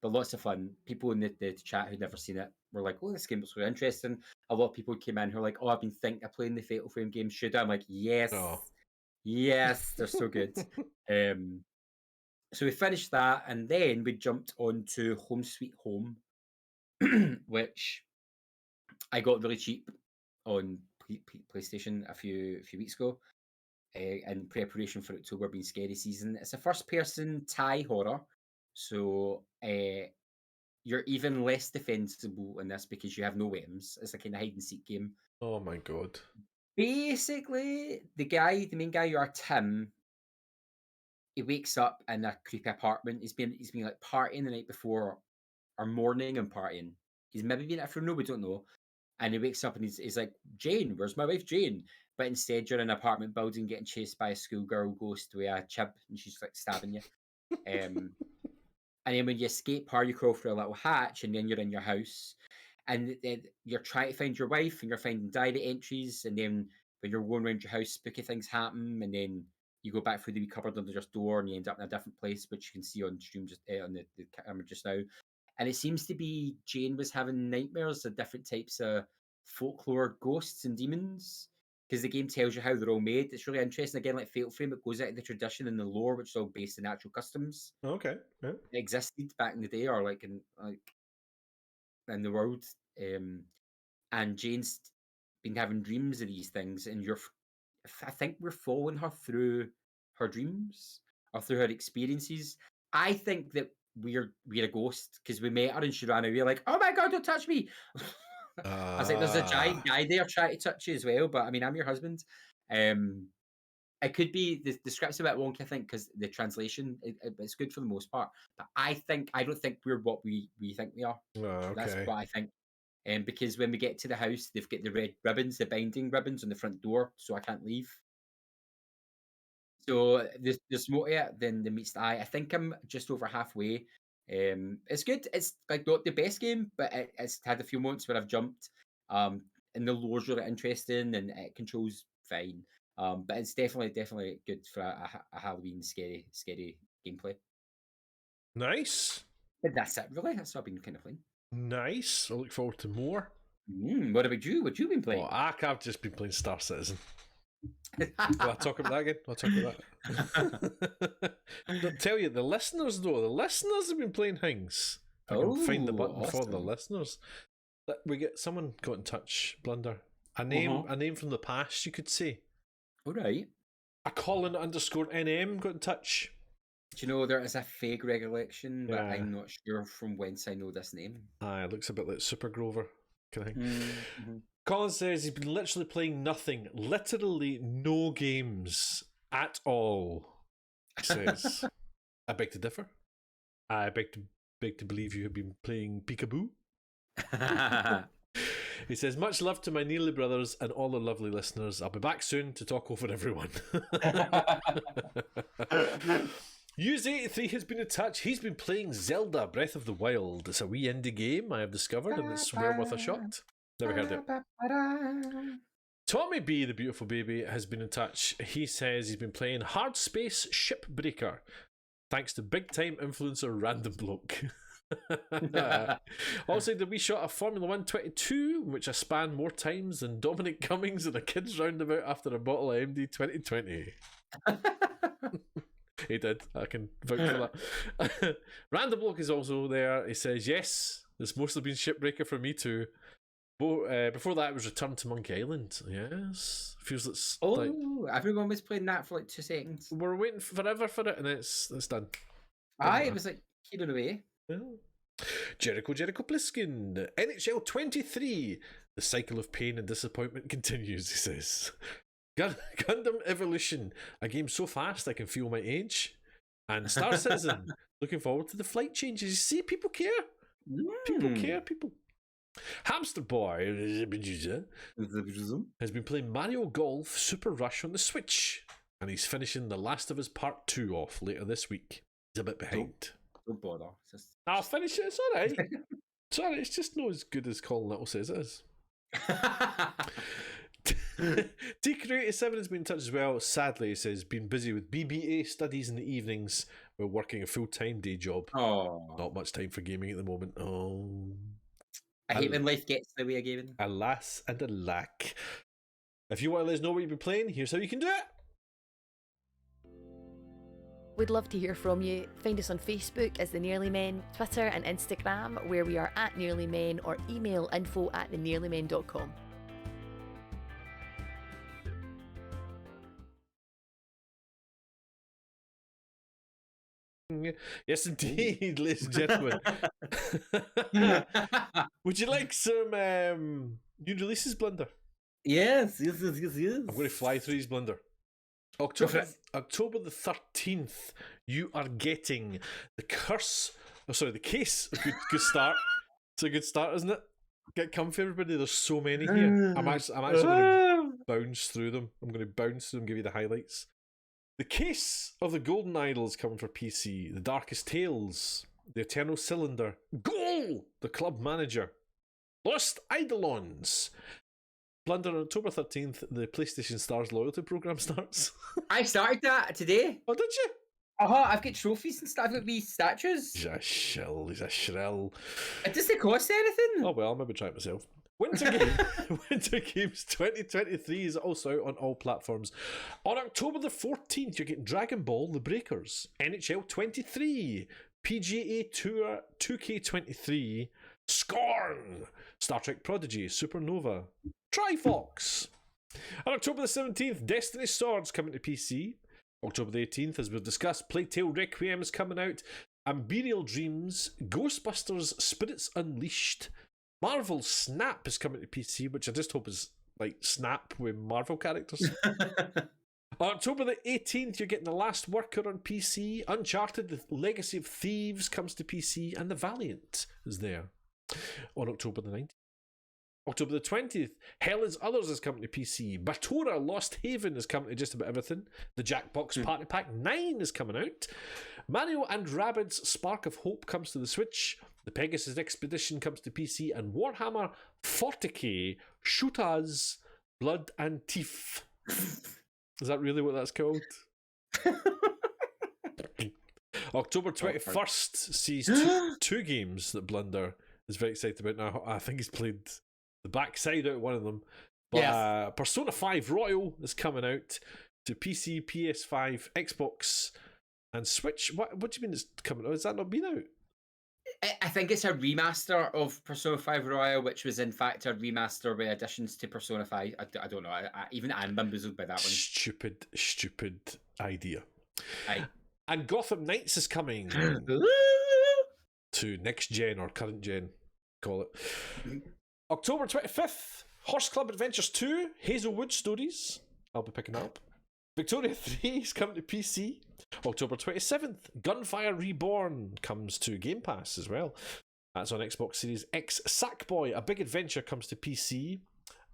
[SPEAKER 2] But lots of fun. People in the chat who'd never seen it were like, "Oh, this game was really interesting." A lot of people came in who were like, "Oh, I've been thinking of playing the Fatal Frame game. Should I?" I'm like, "Yes, yes, they're so good." So we finished that, and then we jumped on to Home Sweet Home, which I got really cheap on PlayStation a few weeks ago in preparation for October being scary season. It's a first-person Thai horror, so you're even less defensible in this because you have no weapons. It's a kind of hide-and-seek game.
[SPEAKER 1] Oh my god.
[SPEAKER 2] Basically, the main guy, you are Tim. He wakes up in a creepy apartment. He's been like partying the night before, or morning and partying. He's maybe been at a funeral, we don't know. And he wakes up and he's like, "Jane, where's my wife Jane?" But instead you're in an apartment building getting chased by a schoolgirl ghost with a chip, and she's like stabbing you. And then when you escape her, you crawl through a little hatch, and then you're in your house. And then you're trying to find your wife, and you're finding diary entries, and then when you're going around your house, spooky things happen, and then you go back through the wee cupboard under your door, and you end up in a different place, which you can see on stream just on the camera just now. And it seems to be Jane was having nightmares of different types of folklore ghosts and demons, because the game tells you how they're all made. It's really interesting. Again, like Fatal Frame, it goes out of the tradition and the lore, which is all based in actual customs.
[SPEAKER 1] Okay. Yeah.
[SPEAKER 2] It existed back in the day, or like in the world. And Jane's been having dreams of these things, and I think we're following her through her dreams or through her experiences. I think that we're a ghost because we met her and she ran away like, "Oh my god, don't touch me!" I was like, "There's a giant guy there trying to touch you as well," but I mean, I'm your husband. It could be the script's a bit wonky, I think, because the translation it's good for the most part. But I don't think we're what we think we are.
[SPEAKER 1] Okay.
[SPEAKER 2] That's what I think. Because when we get to the house, they've got the red ribbons, the binding ribbons on the front door, so I can't leave. So there's more to it than the meets the eye. I think I'm just over halfway. It's good. It's like not the best game, but it's had a few moments where I've jumped. And the lore's really interesting, and it controls fine. But it's definitely good for a Halloween scary gameplay.
[SPEAKER 1] Nice.
[SPEAKER 2] But that's it, really. That's what I've been kind of playing.
[SPEAKER 1] Nice. I look forward to more.
[SPEAKER 2] What about you? What you been playing?
[SPEAKER 1] I've just been playing Star Citizen. Will I talk about that again? I'll talk about that. Don't tell you, the listeners though. The listeners have been playing things. If I can find the button for the listeners. We get someone got in touch. Blunder. A name from the past, you could say.
[SPEAKER 2] All right.
[SPEAKER 1] A Colin_NM got in touch.
[SPEAKER 2] Do you know there is a fake recollection, but I'm not sure from whence I know this name.
[SPEAKER 1] It looks a bit like Super Grover kind of thing.
[SPEAKER 2] Mm-hmm.
[SPEAKER 1] Colin says he's been literally playing nothing, literally no games at all. He says, I beg to differ. I beg to believe you have been playing Peekaboo. He says, much love to my Nearly brothers and all the lovely listeners. I'll be back soon to talk over everyone. Use83 has been in touch. He's been playing Zelda Breath of the Wild. It's a wee indie game I have discovered, and it's well worth a shot. Never heard it. Tommy B, the beautiful baby, has been in touch. He says he's been playing Hard Space Shipbreaker, thanks to big time influencer Random Bloke. Also, did we shot a Formula 1 22, which I spanned more times than Dominic Cummings in a kids roundabout after a bottle of MD 2020. He did. I can vouch for that. Random Bloke is also there. He says, yes, it's mostly been Shipbreaker for me too. Before that, it was Return to Monkey Island. Yes. Feels like
[SPEAKER 2] everyone was playing that for like 2 seconds.
[SPEAKER 1] We're waiting forever for it, and it's done.
[SPEAKER 2] It was like hidden away.
[SPEAKER 1] Yeah. Jericho Pliskin, NHL 23. The cycle of pain and disappointment continues, he says. Gundam Evolution, a game so fast I can feel my age. And Star Citizen, looking forward to the flight changes. You see, people care. People care, people. Hamster Boy has been playing Mario Golf Super Rush on the Switch, and he's finishing The Last of Us Part 2 off later this week. He's a bit behind.
[SPEAKER 2] Don't bother.
[SPEAKER 1] I'll finish it. It's alright. It's alright. It's just not as good as Colin Little says it is. TCreator7 has been in touch as well. Sadly, he says, been busy with BBA studies in the evenings while working a full-time day job.
[SPEAKER 2] Oh,
[SPEAKER 1] not much time for gaming at the moment. Oh,
[SPEAKER 2] I hate when life gets in the way of gaming.
[SPEAKER 1] Alas and alack. If you want to let us know what you've been playing, here's how you can do it.
[SPEAKER 3] We'd love to hear from you. Find us on Facebook as The Nearly Men, Twitter and Instagram, where we are at Nearly Men, or email info@thenearlymen.com.
[SPEAKER 1] Yes, indeed, ladies and gentlemen. Would you like some new releases, Blunder?
[SPEAKER 2] Yes.
[SPEAKER 1] I'm going to fly through these, Blunder. October the 13th, you are getting the Case of Good Start. It's a good start, isn't it? Get comfy, everybody. There's so many here. I'm actually going to bounce through them. Give you the highlights. The Case of the Golden Idol is coming for PC. The Darkest Tales, The Eternal Cylinder, Goal, The Club Manager, Lost Eidolons. Blunder, on October 13th, the PlayStation Stars loyalty program starts.
[SPEAKER 2] I started that today.
[SPEAKER 1] Oh, did you?
[SPEAKER 2] I've got trophies and stuff. I've got wee statues.
[SPEAKER 1] He's a shrill.
[SPEAKER 2] It doesn't cost anything.
[SPEAKER 1] Oh well, I'll maybe try it myself. Winter Games 2023 is also out on all platforms. On October the 14th, you're getting Dragon Ball The Breakers, NHL 23, PGA Tour 2K23, Scorn, Star Trek Prodigy, Supernova, Trifox. On October the 17th, Destiny Swords coming to PC. October the 18th, as we've discussed, Plague Tale Requiem is coming out. Imperial Dreams, Ghostbusters Spirits Unleashed, Marvel Snap is coming to PC, which I just hope is like Snap with Marvel characters. On October the 18th, you're getting The Last Worker on PC. Uncharted, The Legacy of Thieves comes to PC, and The Valiant is there on October the 19th. October the 20th, Hell is Others is coming to PC. Batora Lost Haven is coming to just about everything. The Jackbox Party Pack 9 is coming out. Mario and Rabbids Spark of Hope comes to the Switch. The Pegasus Expedition comes to PC. And Warhammer 40k Shootaz Blood and Teeth. Is that really what that's called? October 21st sees two games that Blunder is very excited about now. I think he's played the backside out of one of them. But yes. Persona 5 Royal is coming out to PC, PS5, Xbox, and Switch. What do you mean it's coming out? Has that not been out?
[SPEAKER 2] I think it's a remaster of Persona 5 Royal, which was in fact a remaster with additions to Persona 5. I don't know. Even I'm bamboozled by that one.
[SPEAKER 1] Stupid idea. And Gotham Knights is coming to next gen or current gen, call it. October 25th, Horse Club Adventures 2, Hazelwood Stories. I'll be picking that up. Victoria 3 is coming to PC. October 27th, Gunfire Reborn comes to Game Pass as well. That's on Xbox Series X. Sackboy, A Big Adventure comes to PC.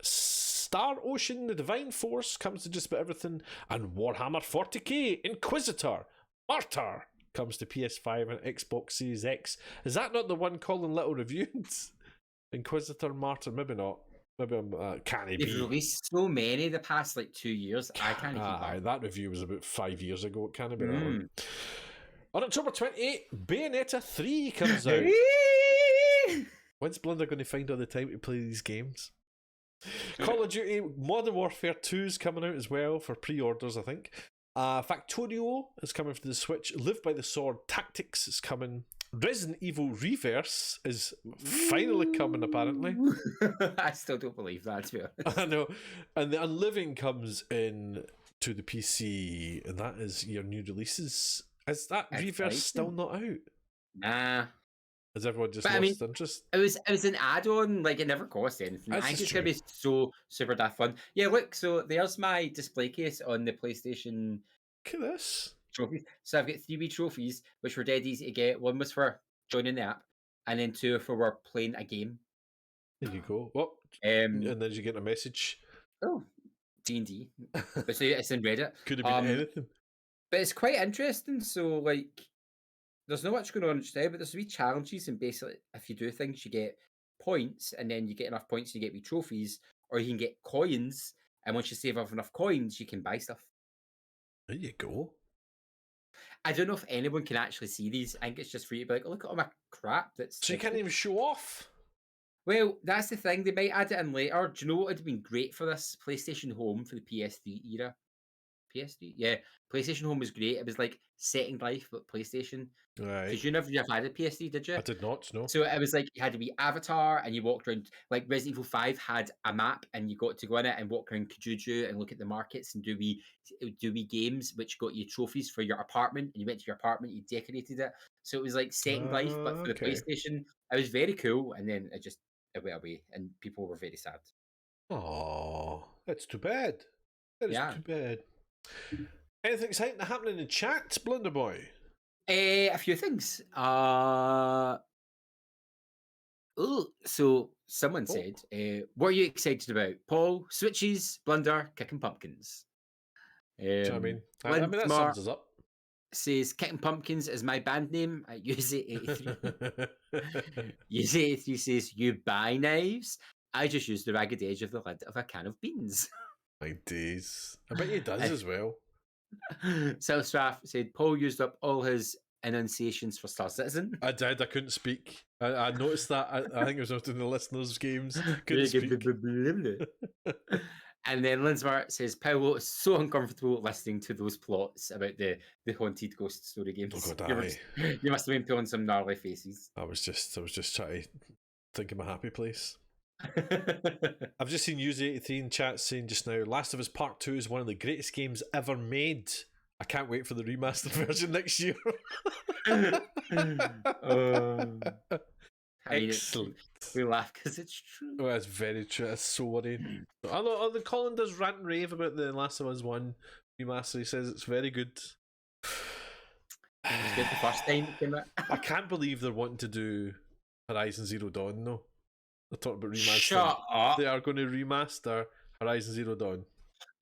[SPEAKER 1] Star Ocean, The Divine Force comes to just about everything. And Warhammer 40k, Inquisitor, Martyr comes to PS5 and Xbox Series X. Is that not the one Colin Little reviewed? Inquisitor, Martyr, maybe not. Maybe I'm can't be.
[SPEAKER 2] They've released so many the past 2 years. I can't keep up.
[SPEAKER 1] That review was about 5 years ago. It can't be that one. On October 28th, Bayonetta 3 comes out. When's Blunder going to find all the time to play these games? Call of Duty Modern Warfare 2 is coming out as well for pre-orders, I think. Factorio is coming for the Switch. Live by the Sword Tactics is coming. Resident Evil Reverse is finally coming, apparently.
[SPEAKER 2] I still don't believe that, to be honest.
[SPEAKER 1] I know. And the Unliving comes in to the PC, and that is your new releases. Is that Reverse still not out?
[SPEAKER 2] Nah.
[SPEAKER 1] Has everyone just lost interest?
[SPEAKER 2] It was an add-on, it never cost anything. I think it's going to be so super daft fun. Yeah, look, so there's my display case on the PlayStation.
[SPEAKER 1] Look at this.
[SPEAKER 2] Trophies. So I've got 3 trophies, which were dead easy to get. One was for joining the app, and then 2 were playing a game.
[SPEAKER 1] There you go. What? And then you get a message.
[SPEAKER 2] Oh, D&D. But so it's in Reddit.
[SPEAKER 1] Could have been anything.
[SPEAKER 2] But it's quite interesting. So there's not much going on today, but there's challenges, and basically, if you do things, you get points, and then you get enough points, you get trophies, or you can get coins, and once you save up enough coins, you can buy stuff.
[SPEAKER 1] There you go.
[SPEAKER 2] I don't know if anyone can actually see these. I think it's just for you to be like, oh, look at all my crap.
[SPEAKER 1] So you can't even show off?
[SPEAKER 2] Well, that's the thing. They might add it in later. Do you know what would have been great for this? PlayStation Home for the PS3 era. PS3? Yeah. PlayStation Home was great. It was like Second Life, but PlayStation.
[SPEAKER 1] Right.
[SPEAKER 2] Because you never had a PS3, did you?
[SPEAKER 1] I did not, no.
[SPEAKER 2] So it was you had to be Avatar, and you walked around, Resident Evil 5 had a map, and you got to go in it and walk around Kajuju and look at the markets and do wee games, which got you trophies for your apartment, and you went to your apartment, you decorated it. So it was like Second Life, but for the PlayStation. It was very cool, and then it went away, and people were very sad.
[SPEAKER 1] Oh, that's too bad. That is too bad. Anything exciting happening in the chat, Blunder Boy?
[SPEAKER 2] A few things. So someone said, what are you excited about? Paul, Switches, Blunder, Kicking Pumpkins.
[SPEAKER 1] I mean, that sums us up.
[SPEAKER 2] Says, Kicking Pumpkins is my band name at UZ83. UZ83 says, you buy knives? I just use the ragged edge of the lid of a can of beans.
[SPEAKER 1] My days. I bet he does as well.
[SPEAKER 2] Selfstraff said Paul used up all his enunciations for Star Citizen.
[SPEAKER 1] I did. I couldn't speak. I noticed that. I think it was after the listeners' games. Couldn't speak.
[SPEAKER 2] And then Linsmart says Paolo is so uncomfortable listening to those plots about the haunted ghost story games.
[SPEAKER 1] Oh God,
[SPEAKER 2] you must have been pulling some gnarly faces.
[SPEAKER 1] I was just trying to think of my happy place. I've just seen User83 in chat saying just now, Last of Us Part 2 is one of the greatest games ever made. I can't wait for the remastered version next year. Excellent.
[SPEAKER 2] We laugh because it's true.
[SPEAKER 1] Oh, it's very true. It's so worrying. Although Colin does rant and rave about the Last of Us 1 remaster. He says it's very good.
[SPEAKER 2] It was good the first time it came out.
[SPEAKER 1] I can't believe they're wanting to do Horizon Zero Dawn, though. They're talking about remaster.
[SPEAKER 2] Shut up.
[SPEAKER 1] They are going to remaster Horizon Zero Dawn.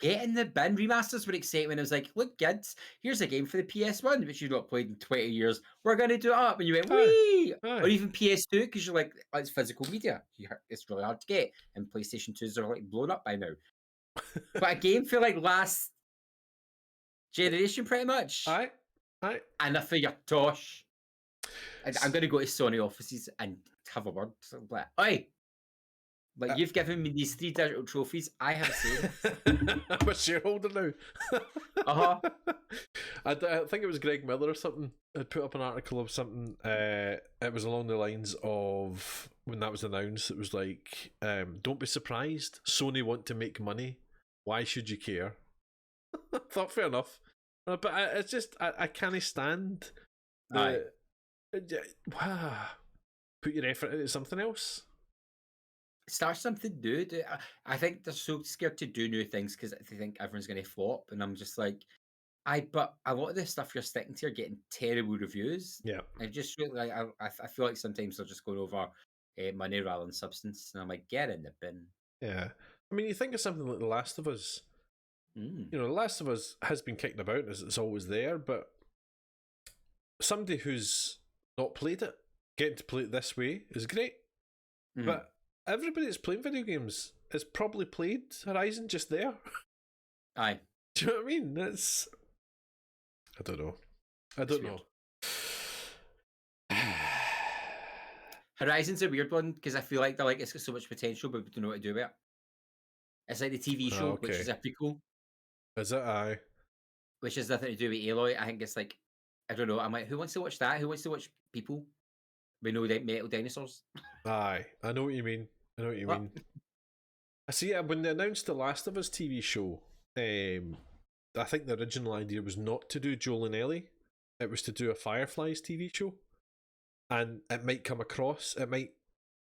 [SPEAKER 2] Get in the bin. Remasters were exciting when it was like, look, kids, here's a game for the PS1, which you've not played in 20 years. We're going to do it up. And you went, wee! Or even PS2, because you're like, oh, it's physical media. It's really hard to get. And PlayStation 2s are blown up by now. But a game for last generation, pretty much.
[SPEAKER 1] Aye.
[SPEAKER 2] Enough of your tosh. I'm going to go to Sony offices and have a word. Oi! You've given me these 3 digital trophies. I have seen.
[SPEAKER 1] I'm a shareholder now. I think it was Greg Miller or something had put up an article of something. It was along the lines of, when that was announced, it was like, don't be surprised. Sony want to make money. Why should you care? I thought, fair enough. But it's just, I can't stand. Put your effort into something else.
[SPEAKER 2] start something new. I think they're so scared to do new things because they think everyone's going to flop, and I'm just like, but a lot of the stuff you're sticking to are getting terrible reviews.
[SPEAKER 1] Yeah,
[SPEAKER 2] I just feel like I feel like sometimes they're just going over money rather than substance, and I'm like, get in the bin.
[SPEAKER 1] Yeah, I mean, you think of something like The Last of Us.
[SPEAKER 2] Mm.
[SPEAKER 1] You know, The Last of Us has been kicked about as it's always there, but somebody who's not played it, getting to play it this way is great.
[SPEAKER 2] Mm.
[SPEAKER 1] But everybody that's playing video games has probably played Horizon just there.
[SPEAKER 2] Aye.
[SPEAKER 1] Do you know what I mean? That's... I don't know. I don't know.
[SPEAKER 2] Horizon's a weird one because I feel like they're like, it's got so much potential, but we don't know what to do with it. It's like the TV show, which is a prequel.
[SPEAKER 1] Is it? Aye.
[SPEAKER 2] Which has nothing to do with Aloy. I think it's like, I don't know. I'm like, who wants to watch that? Who wants to watch people? We know that metal dinosaurs.
[SPEAKER 1] Aye. I know what you mean. mean. I see. When they announced the Last of Us TV show, I think the original idea was not to do Joel and Ellie. It was to do a Fireflies TV show, and it might come across. It might,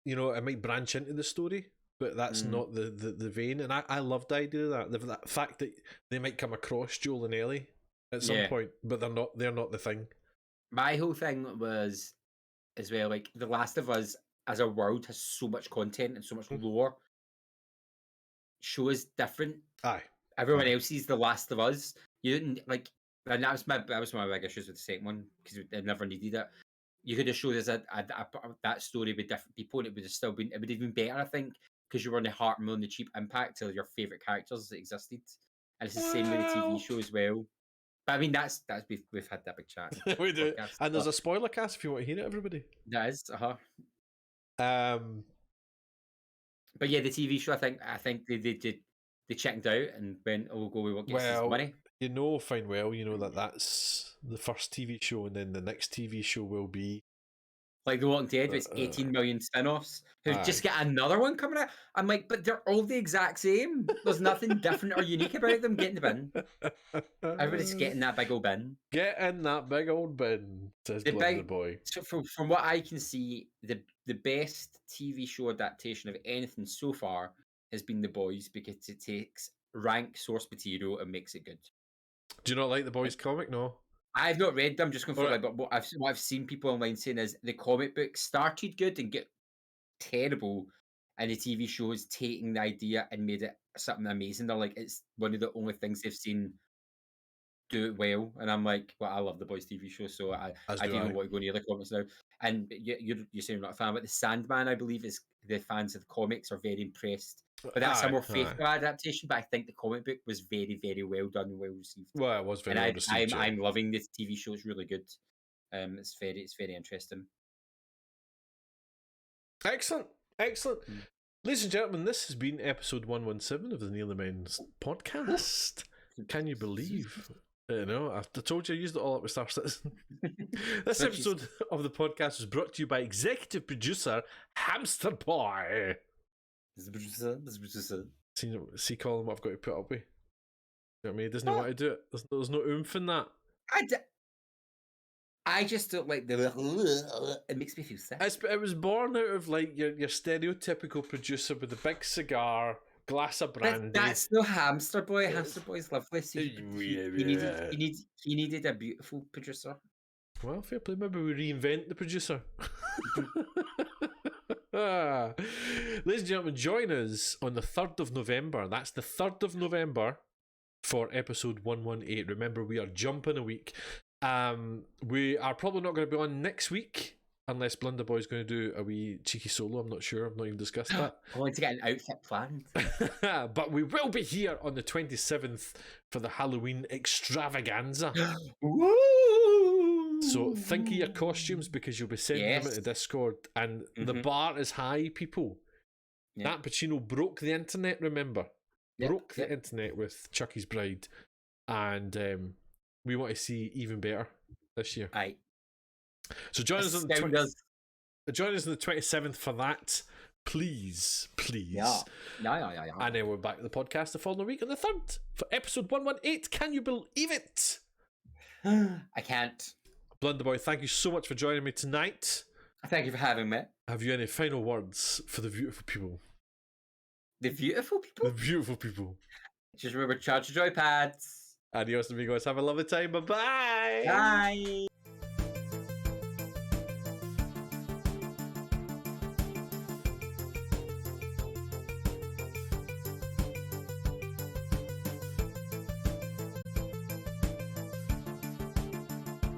[SPEAKER 1] it might branch into the story, but that's not the vein. And I love the idea of that. The fact that they might come across Joel and Ellie at some point, but they're not the thing.
[SPEAKER 2] My whole thing was as well, like The Last of Us as a world has so much content and so much lore. Show is different.
[SPEAKER 1] Aye.
[SPEAKER 2] Everyone else sees The Last of Us. You didn't like, and that was my big issues with the second one because it never needed it. You could have showed us that story with different people, and it would have still been. It would have been better, I think, because you were on the heart and on the cheap impact of your favorite characters that existed, and it's the same with the TV show as well. But I mean, that's we've had that big chat.
[SPEAKER 1] We do, and there's a spoiler cast if you want to hear it, everybody.
[SPEAKER 2] That is, But yeah, the TV show, I think they checked out and went, "Oh, we'll go. We won't get some money."
[SPEAKER 1] Fine well, that's the first TV show, and then the next TV show will be
[SPEAKER 2] like The Walking Dead, with 18 million spin-offs. Who just get another one coming out? I'm like, but they're all the exact same. There's nothing different or unique about them. Get in the bin. Everybody's getting that big old bin.
[SPEAKER 1] Get in that big old bin, says Blunder Boy.
[SPEAKER 2] So from what I can see, the best TV show adaptation of anything so far has been The Boys, because it takes rank source material and makes it good.
[SPEAKER 1] Do you not like The Boys comic? No.
[SPEAKER 2] I've not read them, just going for but what I've seen people online saying is the comic book started good and get terrible, and the TV show is taking the idea and made it something amazing. They're like, it's one of the only things they've seen do it well, and I'm like, well, I love The Boys TV show, so I don't want to go near the comics now. And you're saying you're not a fan, but The Sandman, I believe, is the fans of the comics are very impressed. But that's a more faithful adaptation. But I think the comic book was very, very well done and well received.
[SPEAKER 1] Well, it was very well received.
[SPEAKER 2] I'm loving this TV show. It's really good. It's very interesting.
[SPEAKER 1] Excellent. Ladies and gentlemen, this has been episode 117 of the Nearly Men's podcast. Can you believe? I told you I used it all up with Star Citizen. This episode of the podcast was brought to you by executive producer Hamster Boy. See, Colin, what I've got to put up with. You know what I mean? He doesn't know how to do it. There's no oomph in that.
[SPEAKER 2] I just don't like the. It makes me feel sick.
[SPEAKER 1] It was born out of like your stereotypical producer with a big cigar, glass of brandy.
[SPEAKER 2] That's no Hamster Boy. Hamster Boy's lovely. So he needed a beautiful producer.
[SPEAKER 1] Well, fair play. Maybe we reinvent the producer. Ladies and gentlemen, join us on the 3rd of November. That's the 3rd of November for episode 118. Remember, we are jumping a week. We are probably not going to be on next week unless Blunder Boy's going to do a wee cheeky solo. I'm not sure. I've not even discussed that.
[SPEAKER 2] I want to get an outfit planned.
[SPEAKER 1] But we will be here on the 27th for the Halloween extravaganza.
[SPEAKER 2] Woo!
[SPEAKER 1] So think of your costumes, because you'll be sending them into Discord, and the bar is high, people. That Pacino broke the internet, remember? Broke the internet with Chucky's Bride, and we want to see even better this year.
[SPEAKER 2] Aye.
[SPEAKER 1] So join us on the 27th for that, please.
[SPEAKER 2] Yeah.
[SPEAKER 1] And then we're back to the podcast the following week on the 3rd for episode 118. Can you believe it?
[SPEAKER 2] I can't.
[SPEAKER 1] Blunderboy, thank you so much for joining me tonight.
[SPEAKER 2] Thank you for having me.
[SPEAKER 1] Have you any final words for the beautiful people?
[SPEAKER 2] The beautiful people?
[SPEAKER 1] The beautiful people.
[SPEAKER 2] Just remember, charge your joypads.
[SPEAKER 1] Adios, amigos. Have a lovely time. Bye-bye.
[SPEAKER 2] Bye.